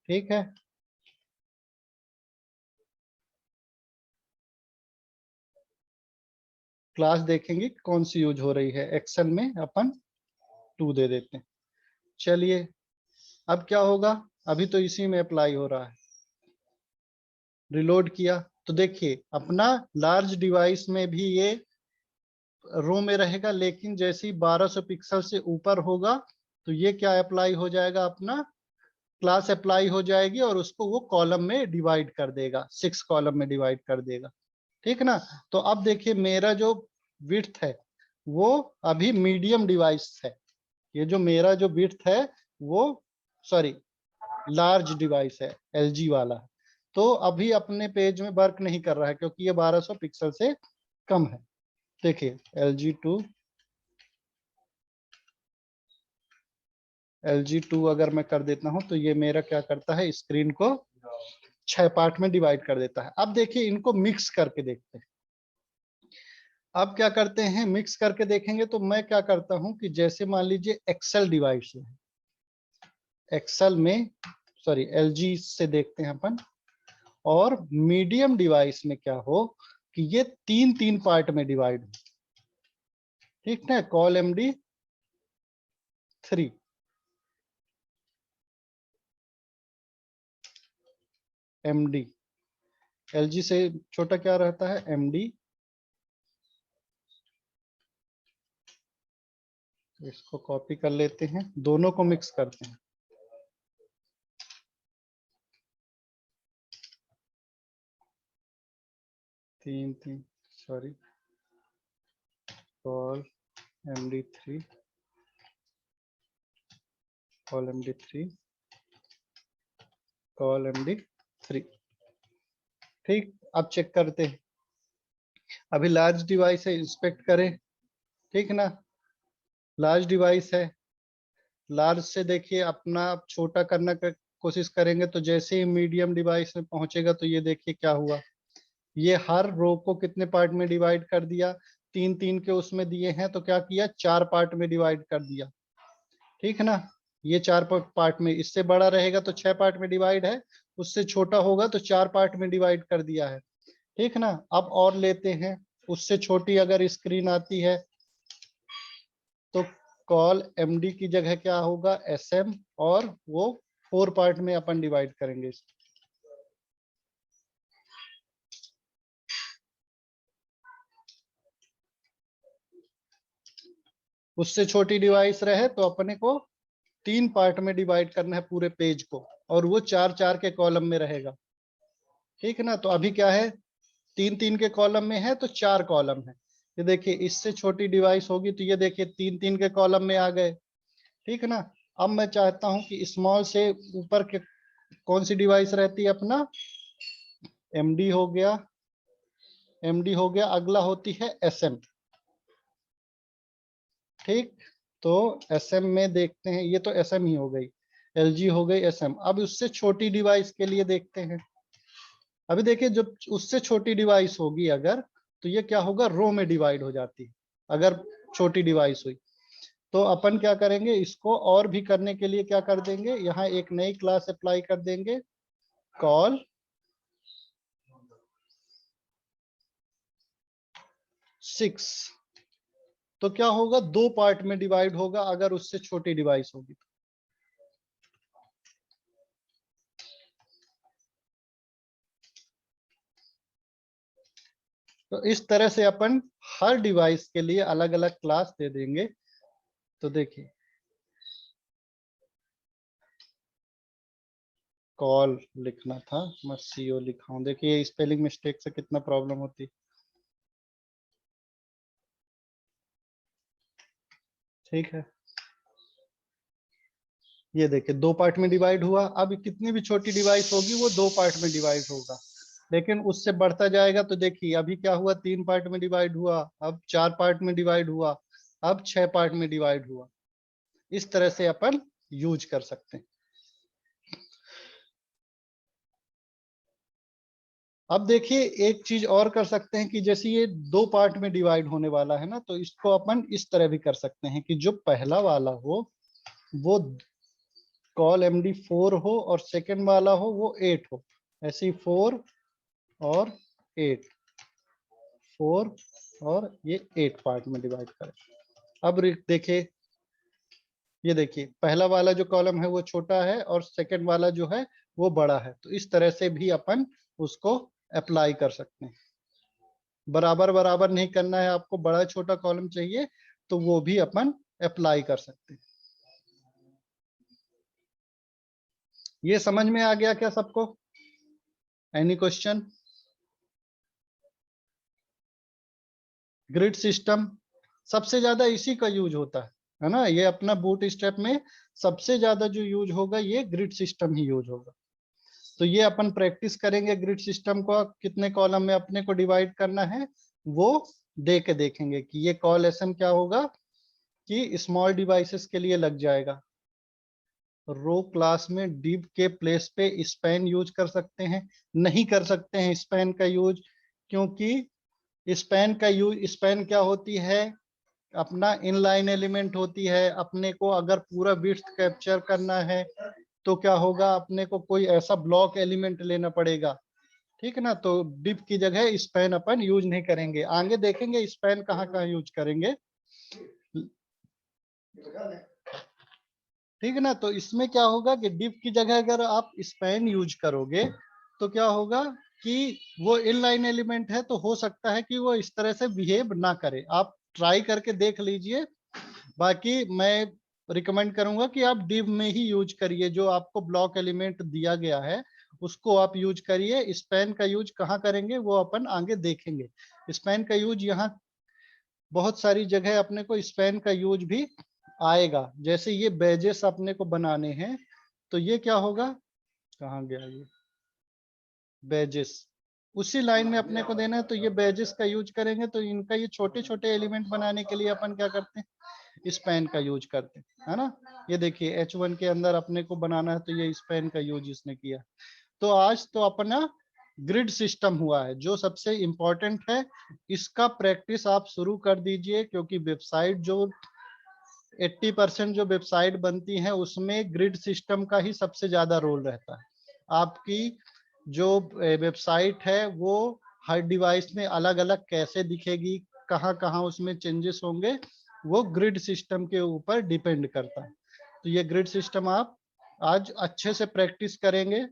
ठीक है, क्लास देखेंगे कि कौन सी यूज हो रही है। एक्सेल में अपन 2 दे देते हैं। चलिए, अब क्या होगा, अभी तो इसी में अप्लाई हो रहा है। रिलोड किया तो देखिए अपना लार्ज डिवाइस में भी ये रो में रहेगा, लेकिन जैसे ही 1200 पिक्सल से ऊपर होगा तो ये क्या अप्लाई हो जाएगा, अपना क्लास अप्लाई हो जाएगी और उसको वो कॉलम में डिवाइड कर देगा, 6 कॉलम में डिवाइड कर देगा। ठीक ना। तो अब देखिए मेरा जो विड्थ है वो अभी मीडियम डिवाइस है। ये जो मेरा जो विड्थ है वो, सॉरी, लार्ज डिवाइस है, LG वाला। तो अभी अपने पेज में वर्क नहीं कर रहा है क्योंकि ये 1200 पिक्सल से कम है। देखिए LG2 अगर मैं कर देता हूं तो ये मेरा क्या करता है, स्क्रीन को 6 पार्ट में डिवाइड कर देता है। अब देखिए इनको मिक्स करके देखते हैं। अब क्या करते हैं, मिक्स करके देखेंगे तो मैं क्या करता हूं कि जैसे मान लीजिए एक्सेल डिवाइस है, एक्सेल में, सॉरी LG से देखते हैं अपन, और मीडियम डिवाइस में क्या हो कि ये 3 पार्ट में डिवाइड हो। ठीक है, कॉल MD3, MD, LG से छोटा क्या रहता है, MD। इसको कॉपी कर लेते हैं, दोनों को मिक्स करते हैं। 3, sorry, call MD3, call MD3, call MD3। ठीक, अब चेक करते हैं। अभी लार्ज डिवाइस है, इंस्पेक्ट करें। ठीक ना, लार्ज डिवाइस है, लार्ज से देखिए अपना छोटा करने का कोशिश करेंगे तो जैसे ही मीडियम डिवाइस में पहुंचेगा तो ये देखिए क्या हुआ, ये हर रो को कितने पार्ट में डिवाइड कर दिया, 3 के उसमें दिए हैं तो क्या किया, 4 पार्ट में डिवाइड कर दिया। ठीक है ना, ये 4 पार्ट में, इससे बड़ा रहेगा तो 6 पार्ट में डिवाइड है, उससे छोटा होगा तो 4 पार्ट में डिवाइड कर दिया है। ठीक ना। अब और लेते हैं, उससे छोटी अगर स्क्रीन आती है तो कॉल MD की जगह क्या होगा, SM, और वो 4 पार्ट में अपन डिवाइड करेंगे। उससे छोटी डिवाइस रहे तो अपने को 3 पार्ट में डिवाइड करना है पूरे पेज को, और वो 4 के कॉलम में रहेगा। ठीक है ना, तो अभी क्या है, 3 के कॉलम में है तो 4 कॉलम है। ये देखिए इससे छोटी डिवाइस होगी तो ये देखिए 3 के कॉलम में आ गए। ठीक है ना। अब मैं चाहता हूं कि स्मॉल से ऊपर के कौन सी डिवाइस रहती है, अपना MD हो गया, MD हो गया, अगला होती है SM। ठीक, तो SM में देखते हैं, ये तो SM ही हो गई, LG हो गई, SM। अब उससे छोटी डिवाइस के लिए देखते हैं। अभी देखिए जब उससे छोटी डिवाइस होगी अगर, तो ये क्या होगा, रो में डिवाइड हो जाती है अगर छोटी डिवाइस हुई। तो अपन क्या करेंगे, इसको और भी करने के लिए क्या कर देंगे, यहाँ एक नई क्लास अप्लाई कर देंगे, कॉल 6। तो क्या होगा, 2 पार्ट में डिवाइड होगा अगर उससे छोटी डिवाइस होगी तो इस तरह से अपन हर डिवाइस के लिए अलग अलग क्लास दे देंगे। तो देखिए कॉल लिखना था, मैं सीओ लिखा हूं, देखिए स्पेलिंग मिस्टेक से कितना प्रॉब्लम होती। ठीक है, ये देखिए 2 पार्ट में डिवाइड हुआ। अब कितनी भी छोटी डिवाइस होगी वो 2 पार्ट में डिवाइड होगा, लेकिन उससे बढ़ता जाएगा। तो देखिए अभी क्या हुआ, 3 पार्ट में डिवाइड हुआ, अब 4 पार्ट में डिवाइड हुआ, अब 6 पार्ट में डिवाइड हुआ। इस तरह से अपन यूज कर सकते हैं। अब देखिए एक चीज और कर सकते हैं कि जैसे ये 2 पार्ट में डिवाइड होने वाला है ना, तो इसको अपन इस तरह भी कर सकते हैं कि जो पहला वाला हो वो कॉल MD4 हो और सेकंड वाला हो वो 8 हो। ऐसे ही 4 और 8, 4 और ये 8 पार्ट में डिवाइड करें। अब देखिए, ये देखिए पहला वाला जो कॉलम है वो छोटा है और सेकंड वाला जो है वो बड़ा है। तो इस तरह से भी अपन उसको अप्लाई कर सकते हैं। बराबर बराबर नहीं करना है आपको, बड़ा छोटा कॉलम चाहिए तो वो भी अपन अप्लाई कर सकते हैं। ये समझ में आ गया क्या सबको? Any question? ग्रिड सिस्टम सबसे ज्यादा इसी का यूज होता है ना। ये अपना बूट स्ट्रैप में सबसे ज्यादा जो यूज होगा ये ग्रिड सिस्टम ही यूज होगा। तो ये अपन प्रैक्टिस करेंगे ग्रिड सिस्टम को, कितने कॉलम में अपने को डिवाइड करना है वो दे के देखेंगे कि ये कॉल एसएम क्या होगा कि स्मॉल डिवाइसेस के लिए लग जाएगा। रो क्लास में div के प्लेस पे स्पैन यूज कर सकते हैं, नहीं कर सकते हैं स्पैन का यूज, क्योंकि स्पैन क्या होती है, अपना इनलाइन एलिमेंट होती है। अपने को अगर पूरा विड्थ कैप्चर करना है तो क्या होगा, अपने को कोई ऐसा ब्लॉक एलिमेंट लेना पड़ेगा। ठीक है ना, तो डिव की जगह स्पैन अपन यूज नहीं करेंगे, आगे देखेंगे स्पैन कहाँ कहाँ यूज करेंगे। ठीक है ना, तो इसमें क्या होगा कि डिव की जगह अगर आप स्पैन यूज करोगे तो क्या होगा कि वो इनलाइन एलिमेंट है, तो हो सकता है कि वो इस तरह से बिहेव ना करे। आप ट्राई करके देख लीजिए। बाकी मैं रिकमेंड करूंगा कि आप डिव में ही यूज करिए, जो आपको ब्लॉक एलिमेंट दिया गया है उसको आप यूज करिए। स्पैन का यूज कहाँ करेंगे वो अपन आगे देखेंगे। स्पैन का यूज यहाँ बहुत सारी जगह अपने को स्पैन का यूज भी आएगा। जैसे ये बैजेस अपने को बनाने हैं तो ये क्या होगा, कहाँ गया ये बैजेस, उसी लाइन में अपने को देना है। तो ये बैजेस का यूज करेंगे, तो इनका ये छोटे छोटे एलिमेंट बनाने के लिए अपन क्या करते हैं, स्पैन का यूज करते हैं, है ना। ये देखिए H1 के अंदर अपने को बनाना है तो ये स्पैन का यूज इसने किया। तो आज तो अपना ग्रिड सिस्टम हुआ है जो सबसे इंपॉर्टेंट है। इसका प्रैक्टिस आप शुरू कर दीजिए, क्योंकि वेबसाइट जो 80% जो वेबसाइट बनती है उसमें ग्रिड सिस्टम का ही सबसे ज्यादा रोल रहता है। आपकी जो वेबसाइट है वो हर डिवाइस में अलग अलग कैसे दिखेगी, कहाँ कहाँ उसमें चेंजेस होंगे, वो ग्रिड सिस्टम के ऊपर डिपेंड करता है। तो ये ग्रिड सिस्टम आप आज अच्छे से प्रैक्टिस करेंगे